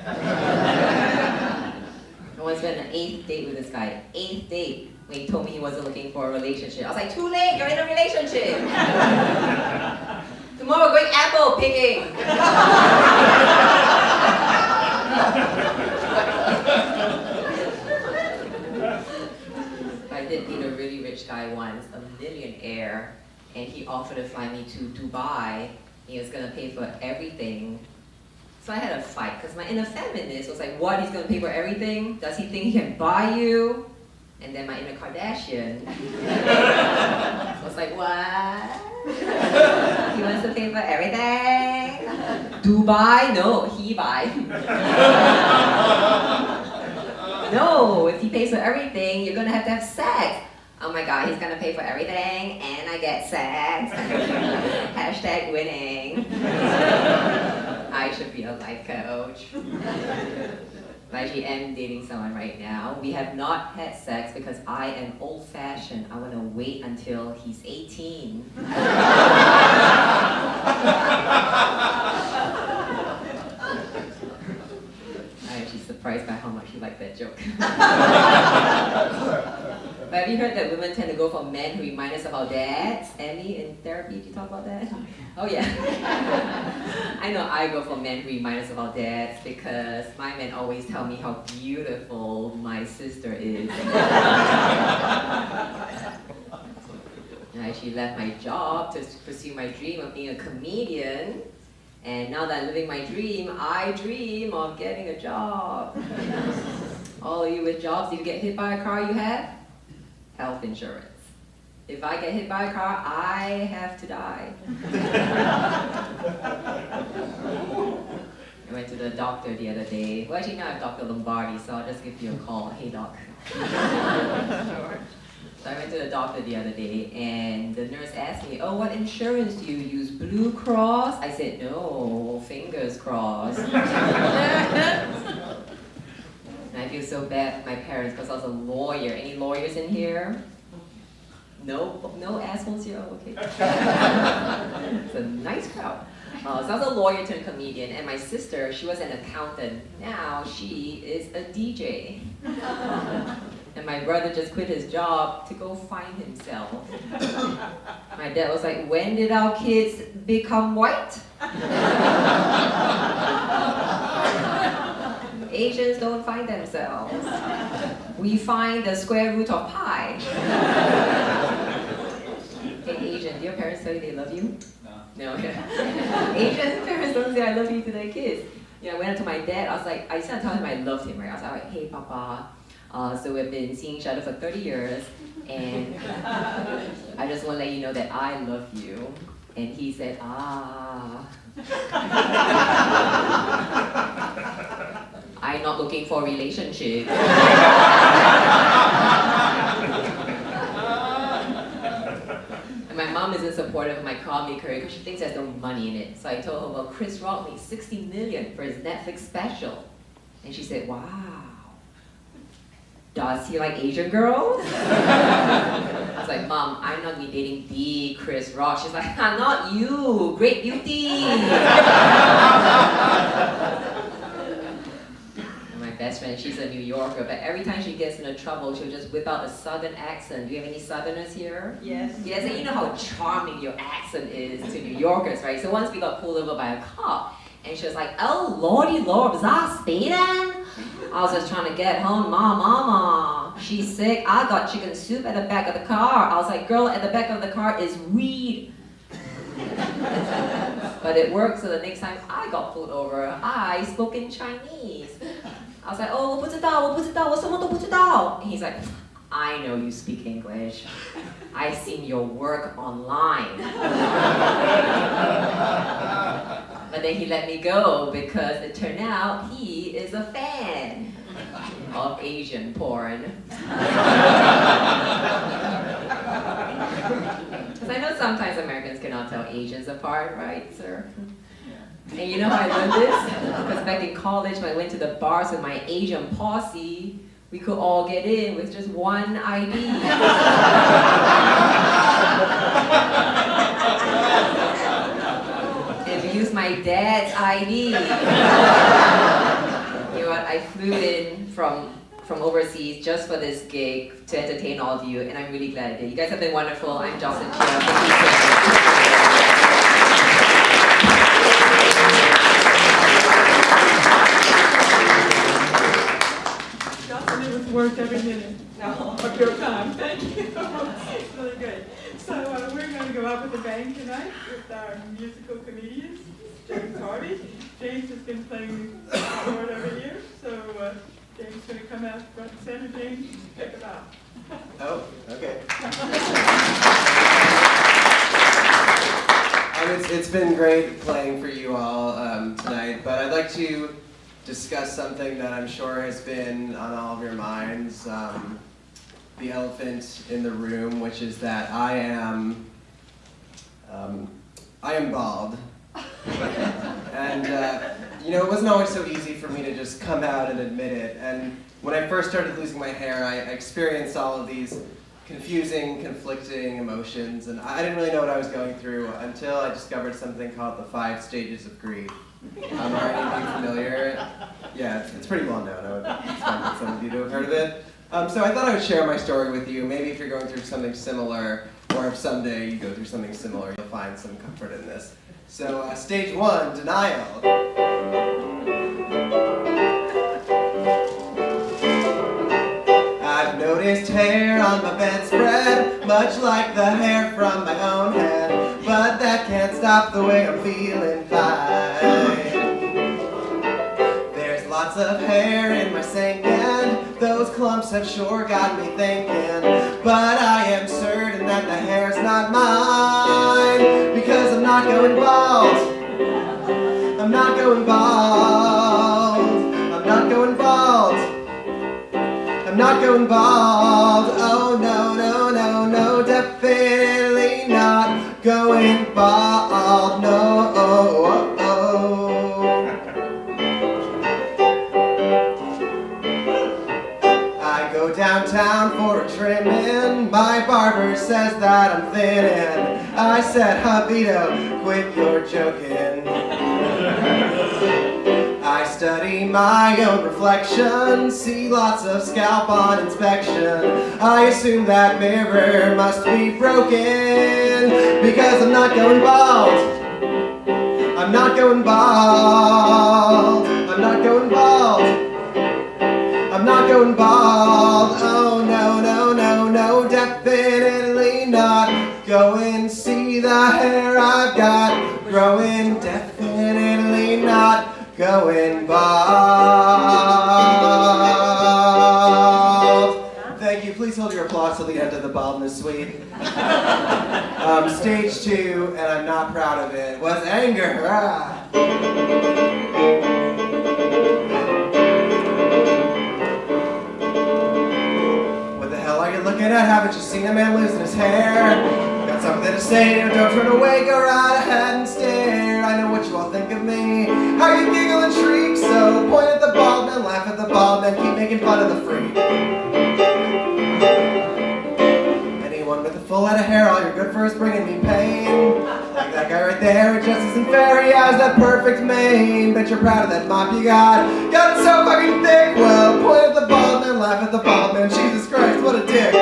once went on an 8th date with this guy. 8th date, when he told me he wasn't looking for a relationship. I was like, "Too late, you're in a relationship." "Tomorrow we're going apple picking." I did meet a really rich guy once, a millionaire, and he offered to fly me to Dubai. He was gonna pay for everything. So I had a fight, because my inner feminist was like, "What, he's going to pay for everything? Does he think he can buy you?" And then my inner Kardashian was like, "What? He wants to pay for everything? Dubai? No, he buy." "No, if he pays for everything, you're going to have sex." "Oh my God, he's going to pay for everything, and I get sex." Hashtag winning. I should be a life coach. I actually am dating someone right now. We have not had sex because I am old-fashioned. I want to wait until he's 18. I'm actually surprised by how much you like that joke. But have you heard that women tend to go for men who remind us of our dads? Emmy, in therapy, did you talk about that? Oh yeah. I know I go for men who remind us of our dads because my men always tell me how beautiful my sister is. I actually left my job to pursue my dream of being a comedian. And now that I'm living my dream, I dream of getting a job. All of you with jobs, if you get hit by a car, you have health insurance. If I get hit by a car, I have to die. I went to the doctor the other day. Well, actually now I have Dr. Lombardi, so I'll just give you a call. "Hey, doc." Sure. So I went to the doctor the other day, and the nurse asked me, "Oh, what insurance do you use? Blue Cross?" I said, "No, fingers crossed." And I feel so bad for my parents because I was a lawyer. Any lawyers in here? No assholes here? Oh, okay. It's a nice crowd. So I was a lawyer turned comedian, and my sister, she was an accountant. Now she is a DJ. And my brother just quit his job to go find himself. My dad was like, "When did our kids become white?" Asians don't find themselves. We find the square root of pi. Hey, Asian, do your parents tell you they love you? No. Asian parents don't say "I love you" to their kids. You know, I went up to my dad, I was like, I started telling him I loved him, right? I was like, "Hey, Papa, so we've been seeing each other for 30 years, and I just want to let you know that I love you." And he said, "Ah." I'm not looking for a relationship. And my mom isn't supportive of my comedy career because she thinks there's no money in it. So I told her, "Well, Chris Rock made $60 million for his Netflix special." And she said, wow. Does he like Asian girls? I was like, Mom, I'm not gonna be dating the Chris Rock. She's like, not you, Great Beauty. And my best friend, she's a New Yorker, but every time she gets into trouble, she'll just whip out a Southern accent. Do you have any Southerners here? Yes. Yes, and you know how charming your accent is to New Yorkers, right? So once we got pulled over by a cop, and she was like, oh, lordy lord, was I speeding? I was just trying to get home, mama, she's sick. I got chicken soup at the back of the car. I was like, girl, at the back of the car is weed. But it worked, so the next time I got pulled over, I spoke in Chinese. I was like, oh, 我不知道,我什么都不知道. And he's like, I know you speak English. I've seen your work online. But then he let me go because it turned out he is a fan of Asian porn. Because I know sometimes Americans cannot tell Asians apart, right, sir? And you know how I learned this? Because back in college, when I went to the bars with my Asian posse, we could all get in with just one ID. And we used my dad's ID. You know what? I flew in from overseas just for this gig to entertain all of you, and I'm really glad I did. You guys have been wonderful. I'm Jocelyn Chia. Thank you so Jocelyn, it was worth every minute of your time. Thank you. Really good. So we're going to go out with a bang tonight with our musical comedians, James Harvey. James has been playing the keyboard over here, so James is going to come out front and center. James, pick it up. Oh, okay. It's been great playing for you all tonight, but I'd like to discuss something that I'm sure has been on all of your minds, the elephant in the room, which is that I am bald. And you know, it wasn't always so easy for me to just come out and admit it. And when I first started losing my hair, I experienced all of these confusing, conflicting emotions, and I didn't really know what I was going through until I discovered something called the 5 stages of grief. Are any of you familiar? Yeah, it's pretty well known. I would expect some of you to have heard of it. So I thought I would share my story with you. Maybe if you're going through something similar, or if someday you go through something similar, you'll find some comfort in this. So stage 1, denial. I've noticed hair on my bedspread, much like the hair from my own head, but that can't stop the way I'm feeling fine. There's lots of hair in my sink and those clumps have sure got me thinking, but I am certain that the hair's not mine, because I'm not going bald. I'm not going bald. I'm not going bald. I'm not going bald. Oh no, no, no, no, definitely not going bald. No. I go downtown for a trimming. My barber says that I'm thinning. I said, Javito, quit your joking. I study my own reflection, see lots of scalp on inspection. I assume that mirror must be broken, because I'm not going bald. I'm not going bald. I'm not going bald. I'm not going bald. Oh no, no, no, no, definitely not going. See the hair I've got growing, definitely not going bald. Thank you. Please hold your applause till the end of the baldness suite. Stage 2, and I'm not proud of it, was anger. What the hell are you looking at? Haven't you seen a man losing his hair? Got something to say, don't turn away, go right ahead and stare. I know what you all think of me. How you giggle and shriek, so point at the bald man, laugh then keep making fun of the freak. Anyone with a full head of hair, all you're good for is bringing me pain. Like that guy right there, it just isn't fair, he has that perfect mane. Bet you're proud of that mop you got. Got it so fucking thick. Well, point at the bald man, laugh at the bald man. Jesus Christ, what a dick.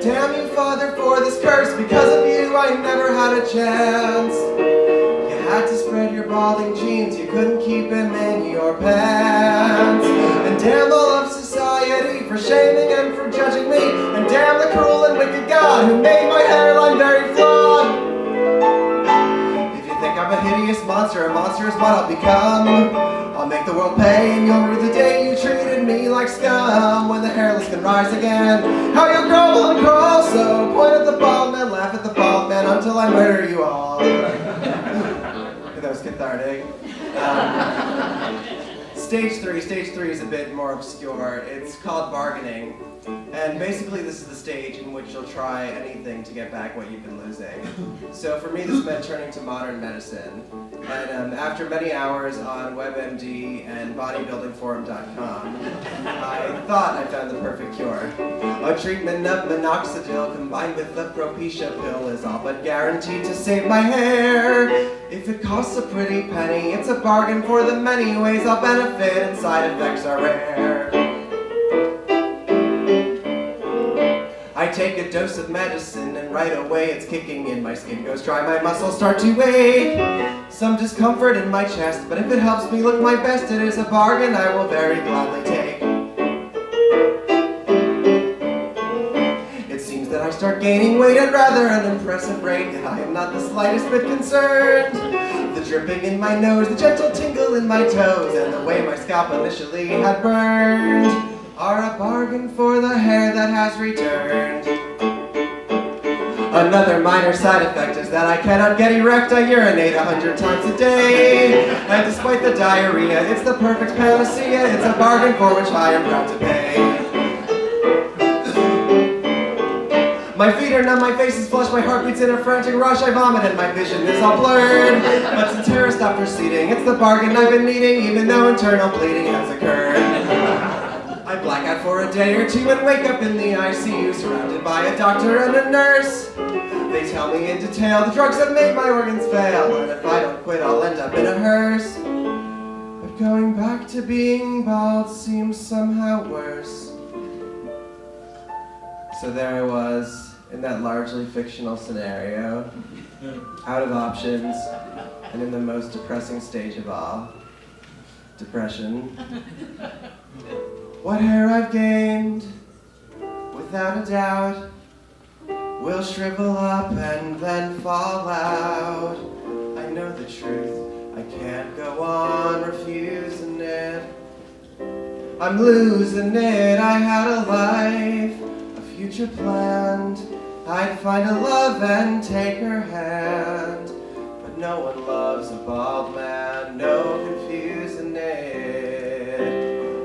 Damn you, Father, for this curse. Because of you, I never had a chance. You had to spread your balding genes. You couldn't keep them in your pants. And damn all of society for shaming and for judging me. And damn the cruel and wicked God who made my hairline very flawed. If you think I'm a hideous monster, a monster is what I'll become. I'll make the world pay and you'll rue the day you treated me like scum. When the hairless can rise again, how you'll grovel and crawl. So point at the bald man, laugh at the bald man until I murder you all. That was cathartic. Stage three is a bit more obscure. It's called bargaining. And basically this is the stage in which you'll try anything to get back what you've been losing. So for me this meant turning to modern medicine. And after many hours on WebMD and bodybuildingforum.com, I thought I found the perfect cure. A treatment of minoxidil combined with the Propecia pill is all but guaranteed to save my hair. If it costs a pretty penny, it's a bargain for the many ways I'll benefit and side effects are rare. I take a dose of medicine and right away it's kicking in. My skin goes dry, my muscles start to ache. Some discomfort in my chest, but if it helps me look my best, it is a bargain I will very gladly take. It seems that I start gaining weight at rather an impressive rate, and I am not the slightest bit concerned. The dripping in my nose, the gentle tingle in my toes, and the way my scalp initially had burned are a bargain for the hair that has returned. Another minor side effect is that I cannot get erect. I urinate 100 times a day. And despite the diarrhea, it's the perfect panacea. It's a bargain for which I am proud to pay. My feet are numb, my face is flushed, my heart beats in a frantic rush. I vomit and my vision is all blurred. But since terror stopped receding, it's the bargain I've been needing, even though internal bleeding has occurred. I black out for a day or two and wake up in the ICU, surrounded by a doctor and a nurse. They tell me in detail the drugs that made my organs fail, and if I don't quit I'll end up in a hearse. But going back to being bald seems somehow worse. So there I was, in that largely fictional scenario, out of options, and in the most depressing stage of all, depression. What hair I've gained, without a doubt, will shrivel up and then fall out. I know the truth, I can't go on refusing it. I'm losing it, I had a life, a future planned. I'd find a love and take her hand. But no one loves a bald man, no confusing it.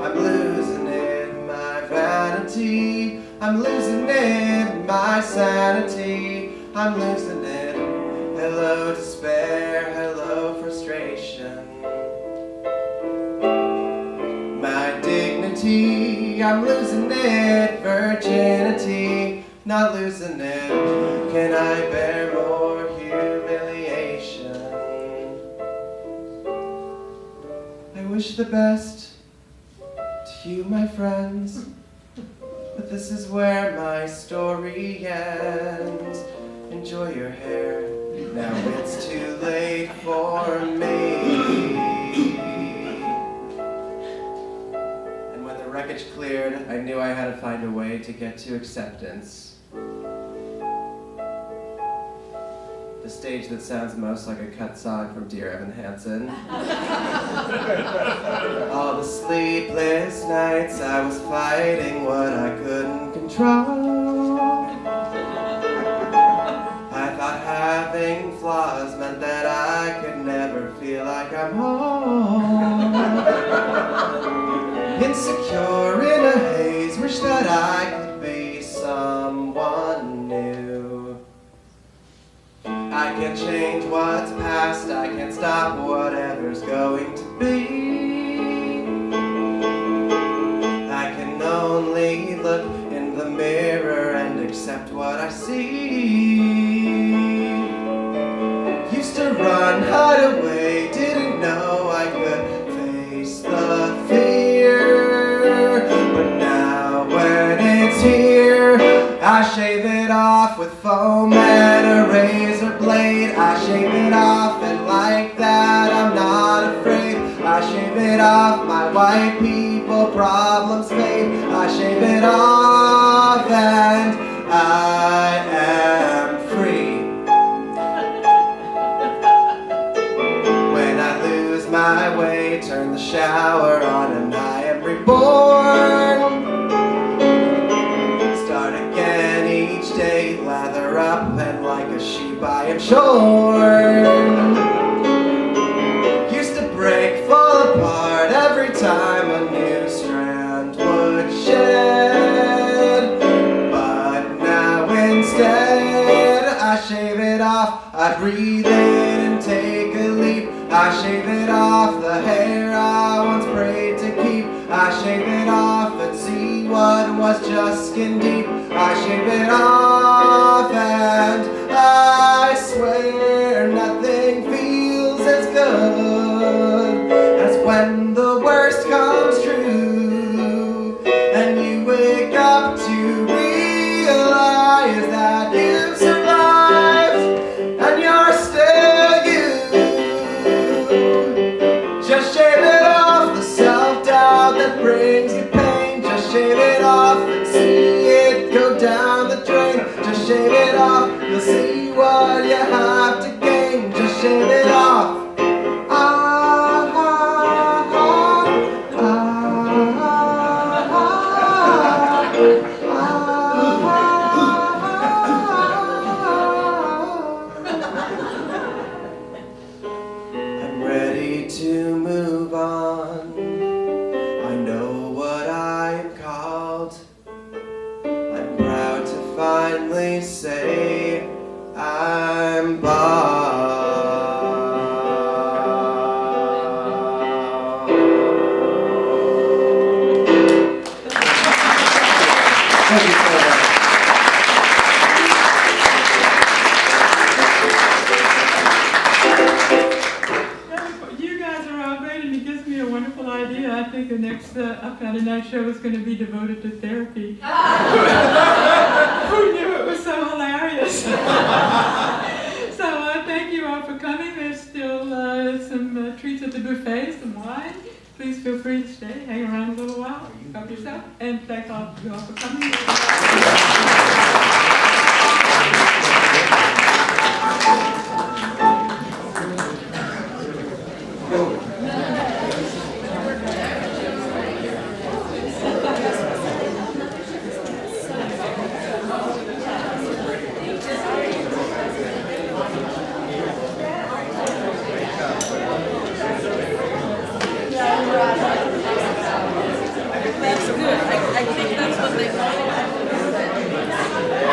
I'm losing it, my vanity. I'm losing it, my sanity. I'm losing it. Hello despair, hello frustration. My dignity, I'm losing it. Virginity, not losing it. Can I bear more humiliation? I wish the best to you, my friends, but this is where my story ends. Enjoy your hair, now it's too late for me. And when the wreckage cleared, I knew I had to find a way to get to acceptance. The stage that sounds most like a cut song from Dear Evan Hansen. All the sleepless nights I was fighting what I couldn't control. I thought having flaws meant that I could never feel like I'm home. Insecure in a haze, wish that I could be someone new. I can't change what's past, I can't stop whatever's going to be. only look in the mirror and accept what I see. Used to run, hide away, didn't know I could face the fear. But now when it's here, I shave it off with foam and a razor blade. I shave it off, and like that I'm not afraid. I shave it off, my white people problems fade. I shave it off and I am free. When I lose my way, turn the shower on and I am reborn. Start again each day, lather up and like a sheep I am shorn. Used to break, fall apart every time a new strand would shed. But now instead I shave it off, I breathe in and take a leap. I shave it off, the hair I once prayed to keep. I shave it off and see what was just skin deep. I shave it off and I swear nothing feels as good as when the worst comes true and you wake up to realize that you've survived and you're still you. Just shave it off, the self-doubt that brings you pain. Just shave it off and see it go down the drain. Just shave it off, you'll see what you have to gain. Just shave it off. I'm ready to move on. I know what I am called. I'm proud to finally say I'm bald. Thank you so much. You guys are all great, and it gives me a wonderful idea. I think the next Uptown Tonight show is going to be devoted to therapy. Who knew it was so hilarious? So thank you all for coming. There's still some treats at the buffet, some wine. Please feel free to stay, hang around a little while, help yourself, and thank you all for coming. That's good. I think that's what they call it.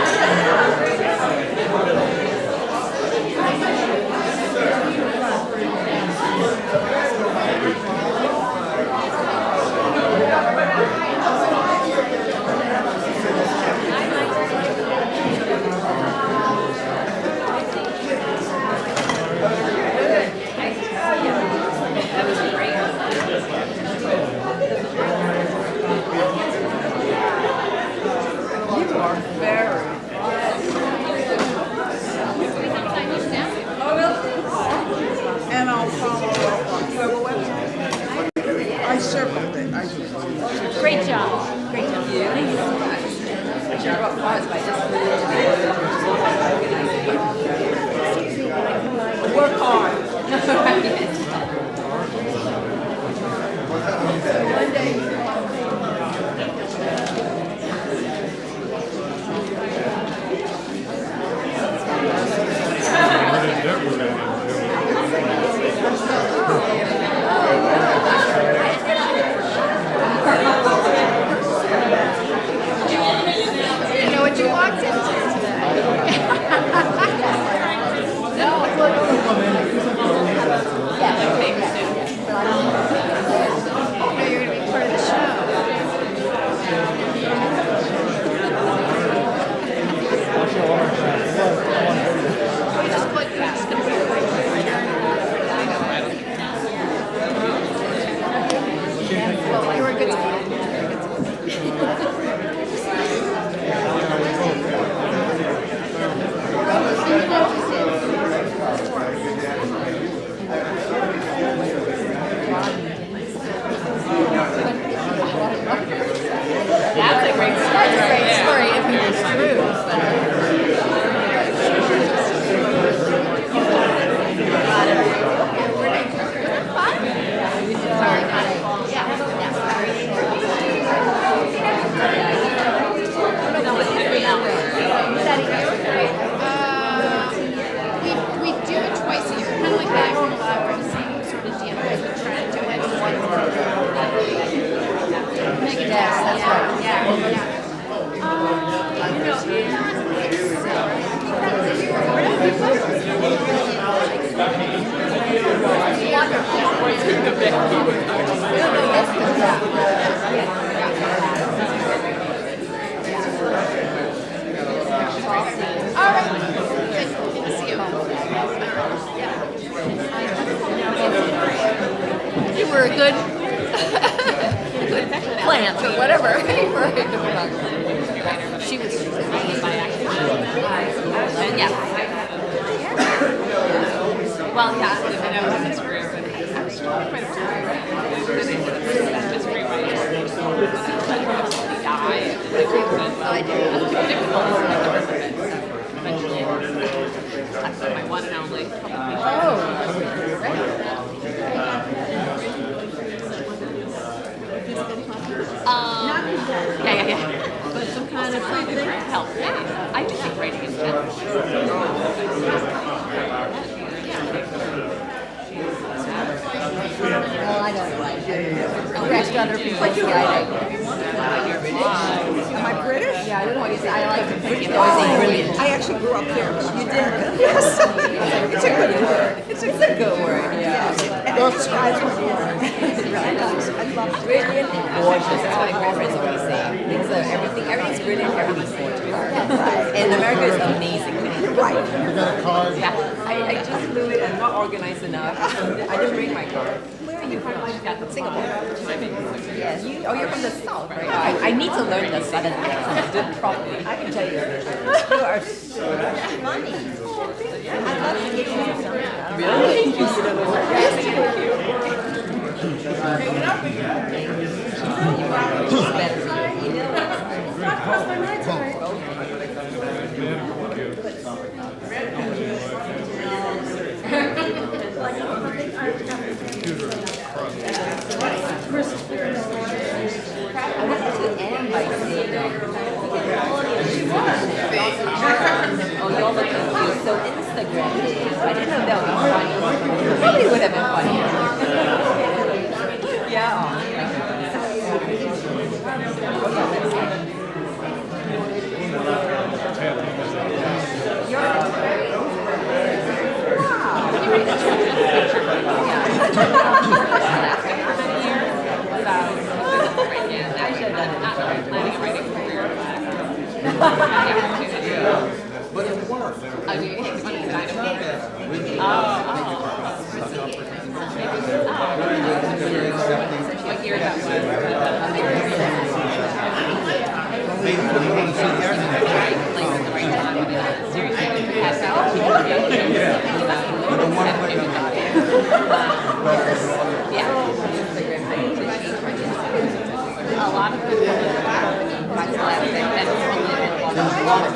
You were a good, good plant or whatever. She was by accident. And yeah. Well, yeah, and I was in his career, but I was quite a just rewriting. Die. I do. Eventually, that's my one and only. Yeah. But some kind of something help. Yeah, I do think writing is general. Well, I don't like it. I'll ask other people writing. Am I British? Yeah, I don't know what you say. I like British. I actually grew up there. You did? Yes. It's a good word. It's a good word, yeah. And it describes my word. It really does. I love it. Brilliant and gorgeous. That's what my girlfriends always say. Things are everything's brilliant, everything's gorgeous. And America is amazing. Right. Yeah. I just flew it. I'm not organized enough. I didn't bring my car. Where are you from? Singapore. Yes. You're from the south, right? I need to learn the southern accent. Do it properly. I can tell you. You are so funny. I'd love to give you something. Really? Oh, y'all look cute. So Instagram days. I didn't know that would be funny. It probably would have been funny. Yeah. But it worked. I mean, kind of. What year that was? Maybe when you want to see the internet. I don't want to play that. Yeah. A lot of people.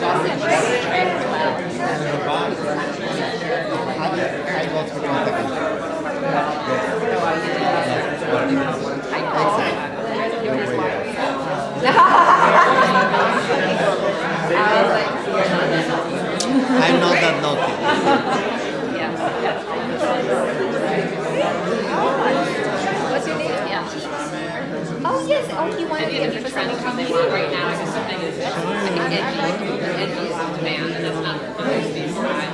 Jocelyn Chia as well. I'm not that naughty. What's your name? Yeah. Oh, yes. Oh, you want to And even for something coming on right now, I guess something is, I think edgy is on demand, and that's not always the side.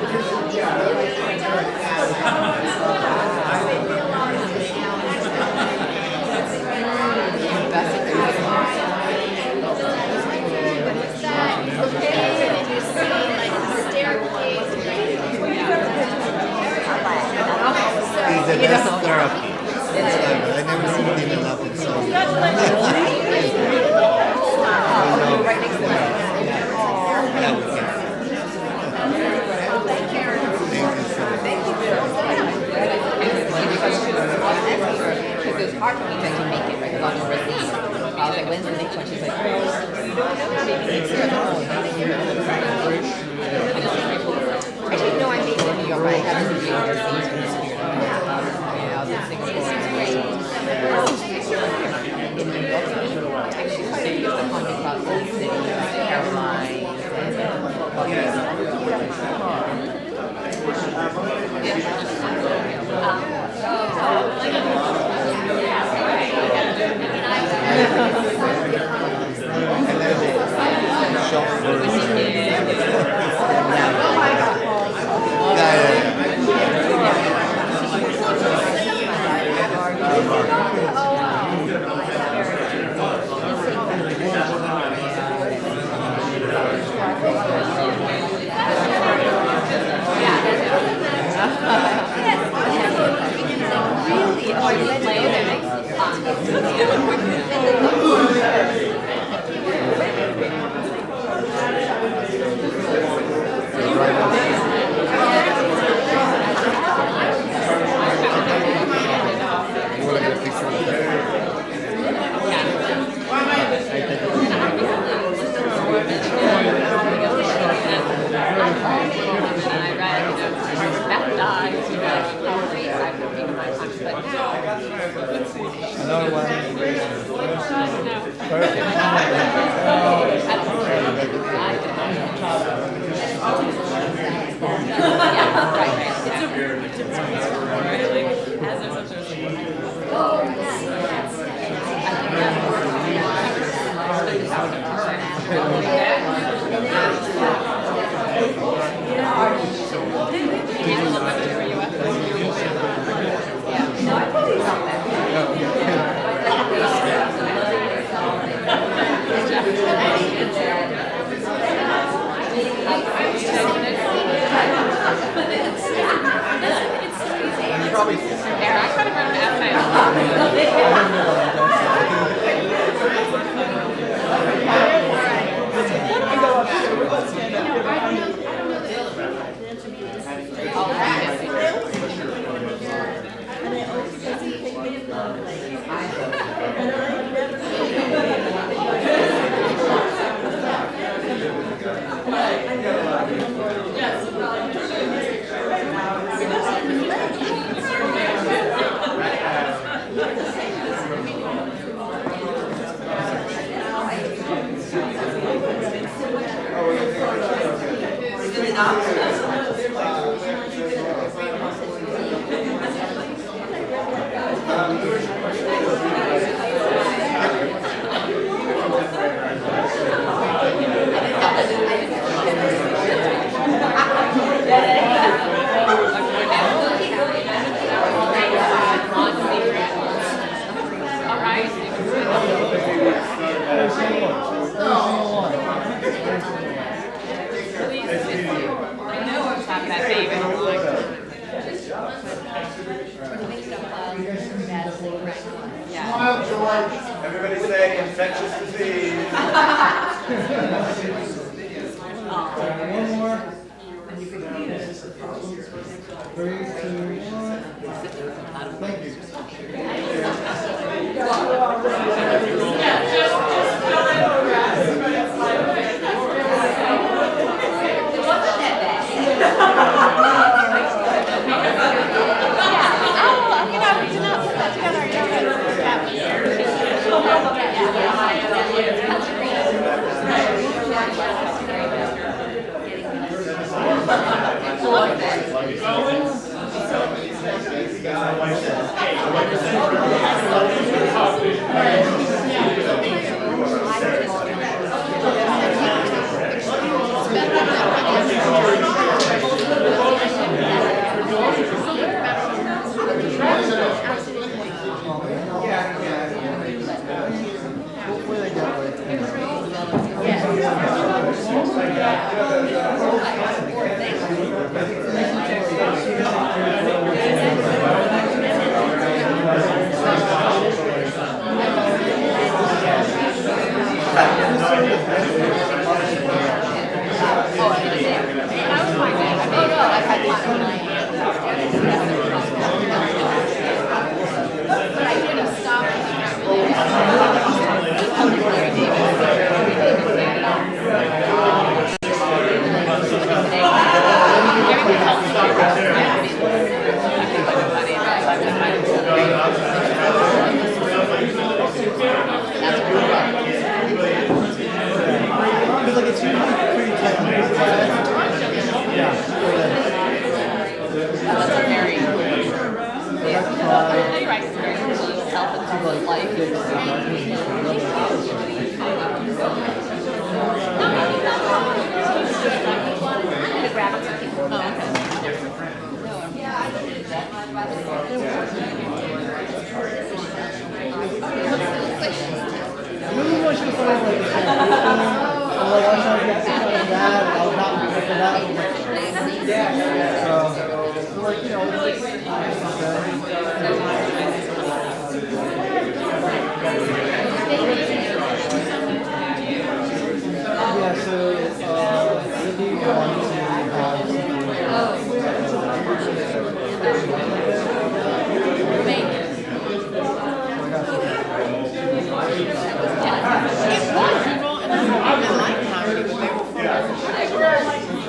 He's the best therapy. I never seen him laughing so much. Right next to me. Yeah, we can. Thank you so much. Because it was hard for me to actually make it, right? Because I was overseas. I was like, when's the next one? She's like, oh, you don't know, maybe next year. Actually, no, I made it in New York, but I haven't been overseas for this year. Yeah, I was in Singapore. In New York, actually, quite a few of the comments about Old City, Caroline, Yeah. There, I could have written an Everybody say infectious disease. One more. 3, 2, 1. Thank you.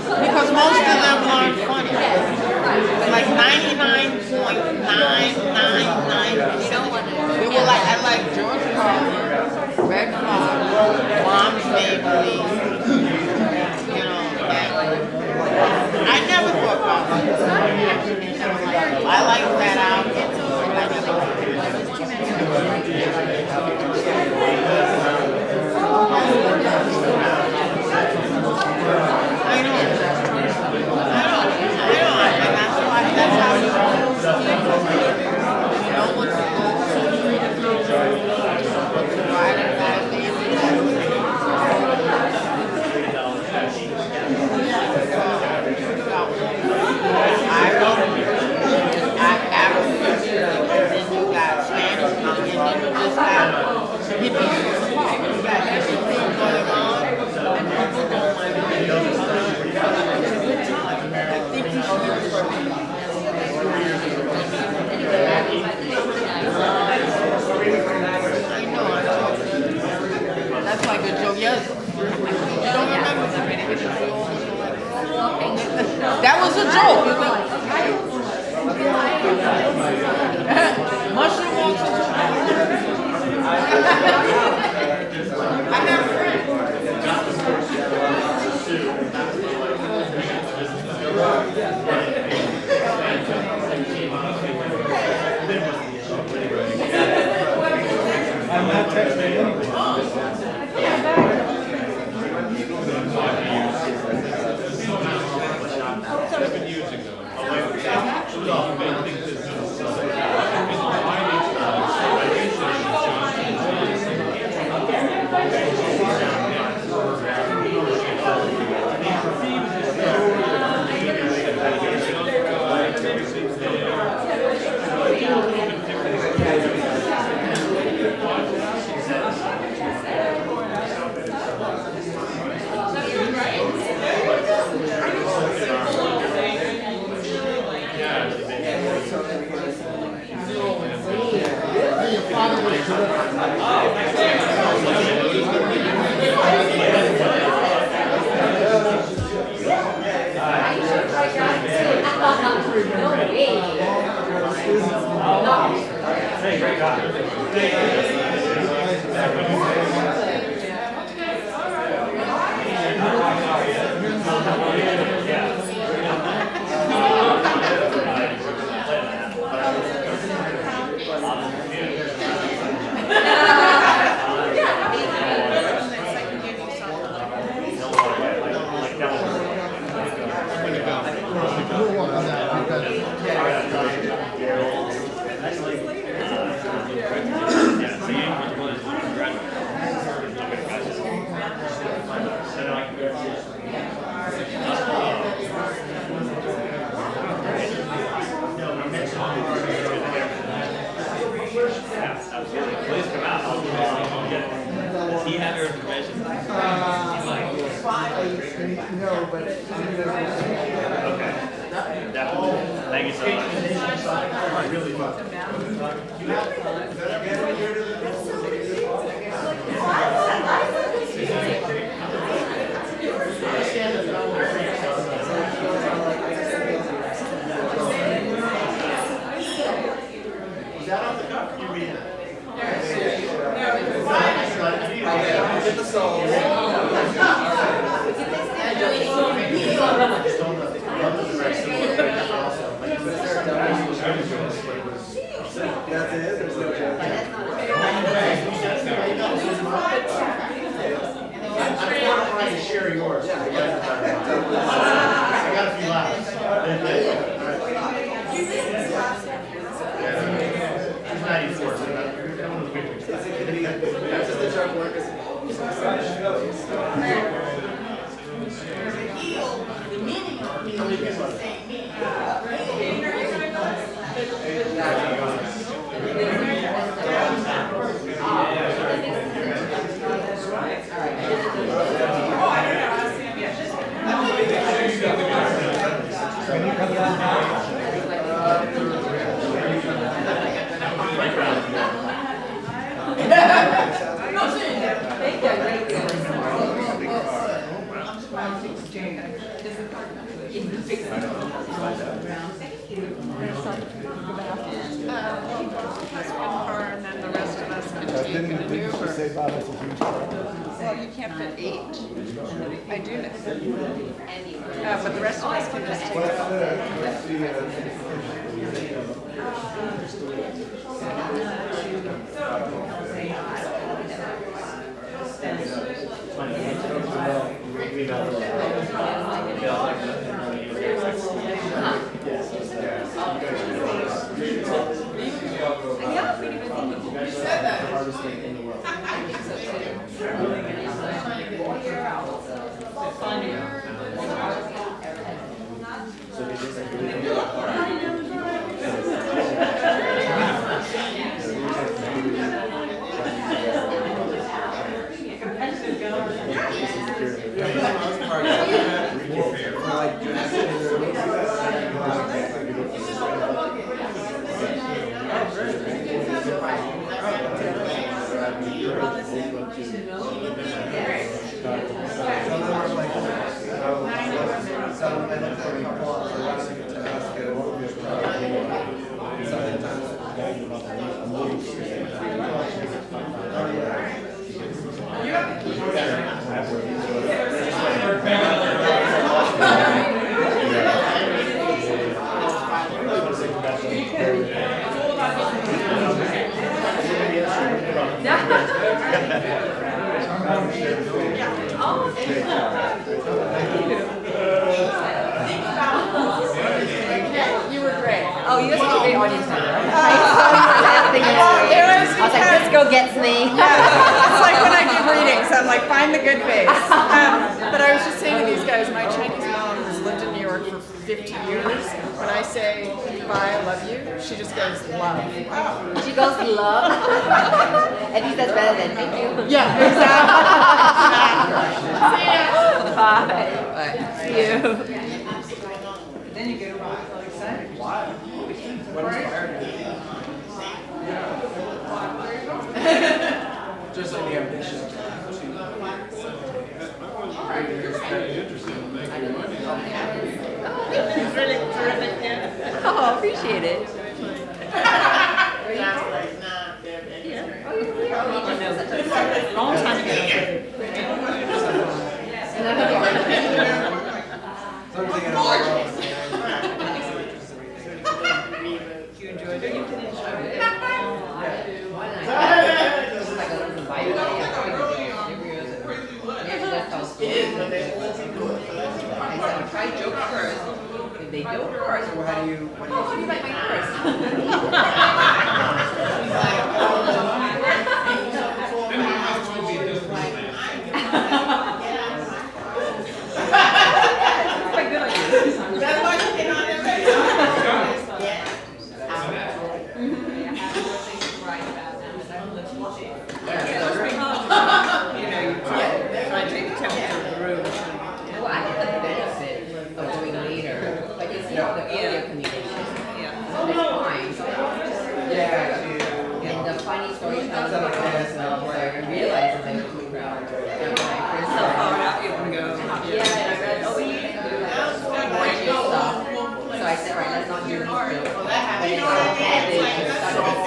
Because most of them aren't funny. Like 99.999. They were like, I like George Carlin, Red Fox, Mom's Baby, you know, and I never thought about it. I like that album. That's like a joke, yes. You don't remember that was a joke. Mushroom walks into I got a friend. I'm not texting anyone. 7 years ago. No, but okay. Thank you so much. Really fun. Was that off the cuff? You read it? Get the soul. That's it? There's no joke. I'm trying to share yours. I got a few laughs. She's 94, so that one was good. That's just the joke work. The meaning of me is the same meaning. And then the rest of us can take Didn't an you Uber. say Bob has a huge car? Well, you can't fit 8. I do. But the rest of us can just take What's it. The hardest thing in the world. So they just like Yeah. Oh, you guys are a great audience member. It I was was like, this girl gets me. It's like when I give readings, I'm like, find the good face. But I was just saying to these guys, my Chinese mom has lived in New York for 50 years. When I say, bye, I love you, she just goes, love. She goes, love. At least that's better than thank you. Yeah, exactly. Bye. Bye. See you. Then you get all excited. Why? What inspired you? Just like the ambition. She's really terrific, yeah. Oh, appreciate it. Long time ago. You enjoyed it? Try joke first. If they joke first, So how do you how do you like my purse? Quite good idea. That's why you came on there. I take the temperature of the room. Well, I have the benefit of doing later, but it's not the earlier communication. So it's fine. And the funny storytellers are always where I realized that they were too proud. And when I first saw it, and I read, oh, you can do like more new stuff. So I said, right, let's not do this. But then I had it and started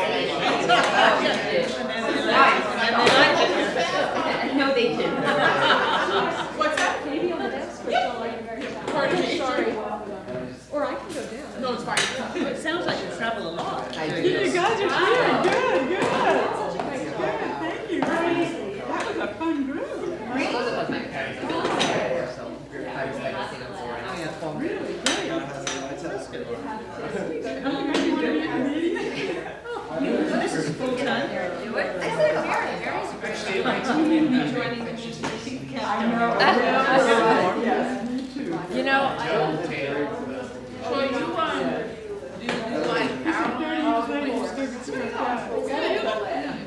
saying, no, they didn't. What's that? Maybe on the desk or like Pardon me? sorry. Or I can go down. No, it's fine. It sounds like you travel a lot. I do. You guys are doing good, good. Good, thank you. That was a fun group. Those of us, my parents, so I was like, Really great. How long have you been doing it? This is full time. I said Mary. Mary's great. I know. Yes, me too. You know, So you do like Caroline?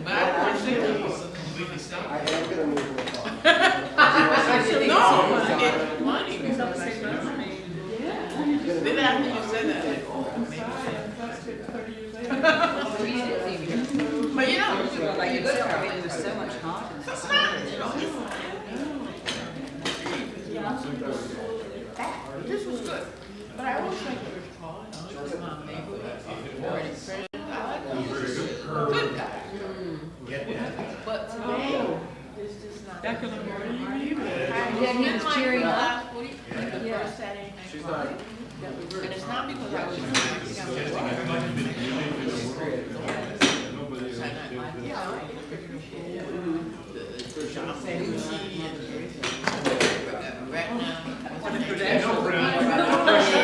But I don't think completely stop. I am gonna move with No, it's money. Maybe after you said that, like, oh, maybe. But you know, like you said, there was so much heart. it's not, you know, this was good. But I always like your call, good guy. But today, this is not. Back in the morning, you Yeah, he was cheering up. First Saturday night. She's not. And it's not because I was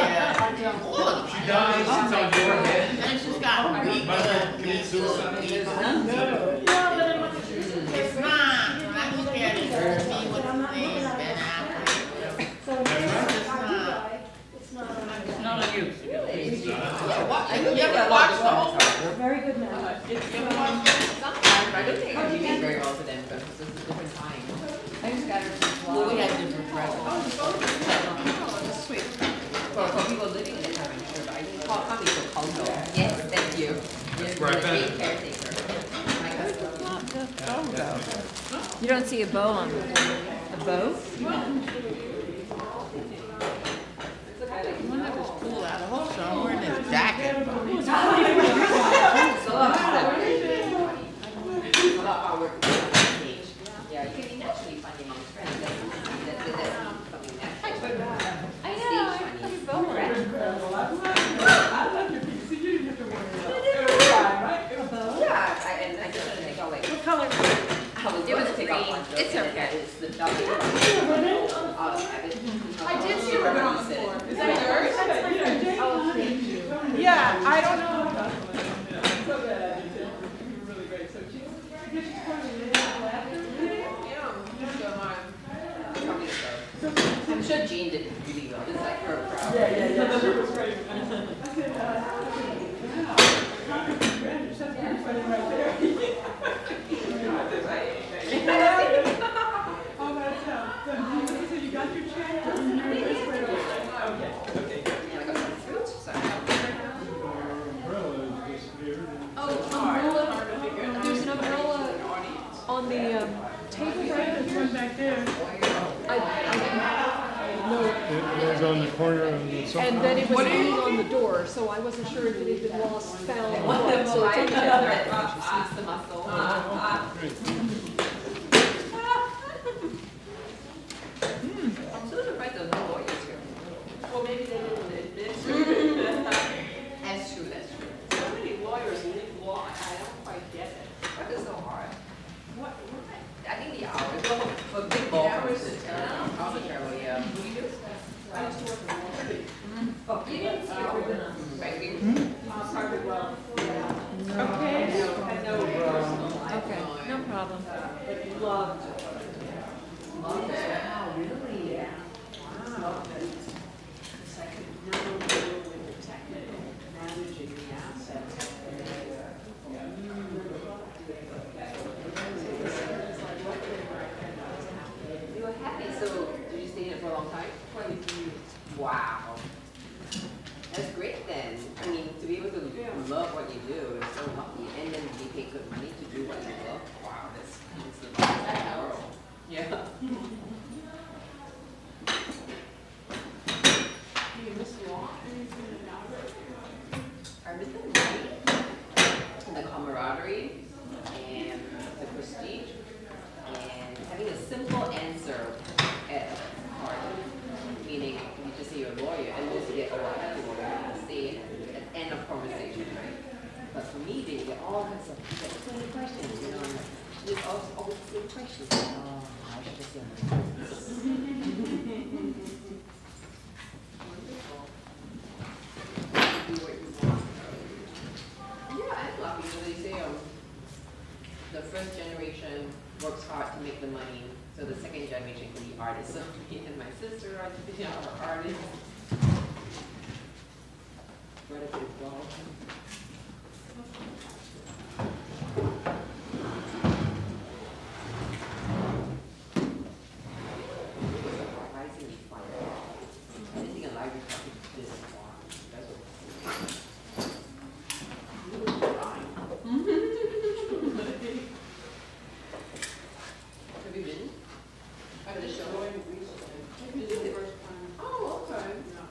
She dies, it's on your head. and she's got weak Commit suicide. It's not. When I look at it, to me, what's his name, Ben Affleck. It's not on you. You ever watch the whole thing? Very good man. Sometimes I don't think I relate very well to them because it's a different time. I just got her to Well, we had different presents. Oh, that's sweet. For people living in the time, I'm sure, but I didn't call me so cultural. Yes, thank you. You're Right the back. great caretaker. My husband. You don't see a bow on it. A bow? One of his pulled out of hook, so I'm wearing this jacket. It's a lot of hard work to be on stage. Yeah, you can be naturally funny amongst friends. That's something natural. I know, I'm pretty bow I love your piece. So you didn't have to worry about it. Yeah, and I just wanted to make all like. What color? It was green. It's okay. It's the double. I don't know. So bad. You're really great. So she's part of the laughter. I'm sure Jean did really well. This is like her crowd. Yeah. She was great. I said, wow. That's pretty funny right there. Oh, that's how. So you got your check? Okay. And I got some fruit. Umbrella. There's an umbrella on the table right There's one back there. No. It was on the corner of the sofa. And then it was hanging on the door, so I wasn't sure if it had been lost, found, or what. So it's okay. The muscle. I'm so surprised there were no lawyers here. Well, maybe they didn't admit it. That's true. So many lawyers in legal law, I don't quite get it. What is so hard? What? I think the hours. Well, for big law firms, it's terrible. Hours are terrible, yeah. I used to work in Lombardi. Oh, you didn't see Harvey, well. Okay. Had no personal life. Okay, no problem. But he loved it. Love it. Wow, really? Yeah. Loved it. It's like never deal with the technical managing the assets. You were happy, so did you stay in it for a long time? 23 years. Wow. That's great then. I mean, to be able to love what you do is so lucky, and then be paid good money to do what you love. Wow, that's the best in the world. Yeah. Do you miss law? I miss the money, the camaraderie, and the prestige, and having a simple answer at heart. Meaning, you just say you're a lawyer, and most you get, oh, I have a lawyer, you say at the end of conversation, right? But for me, they get all kinds of, like, so many questions, you know, and there's always the same questions. Like, oh, I should just say my Wonderful. Do what you want. Yeah, I'm lucky. So they say the first generation works hard to make the money, so the second generation can be artists. So me and my sister are artists. Relative well. Surprisingly fun. I didn't think a library could be this fun. That's what. Have you been? I just joined recently. This is the first time. Oh, okay. Yeah.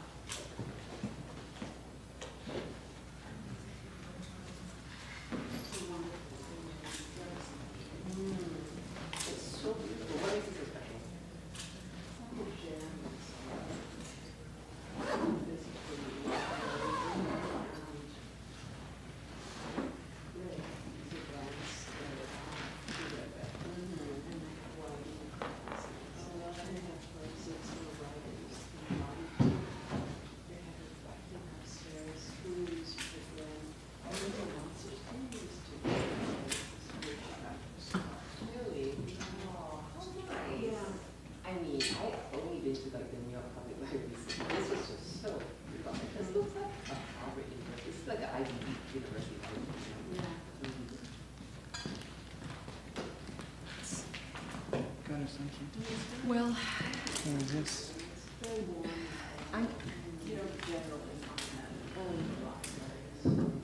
It's a wonderful thing. It's so beautiful. What makes it so special? Really? Oh, how nice. I mean, I've only been to like the New York Public Library recently. This was just so beautiful. This looks like a Harvard University. This is like an Ivy League university. Got her something. Well, What is this? I'm,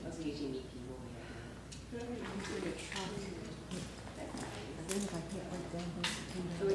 That's teaching me people. I think if I can't write down those So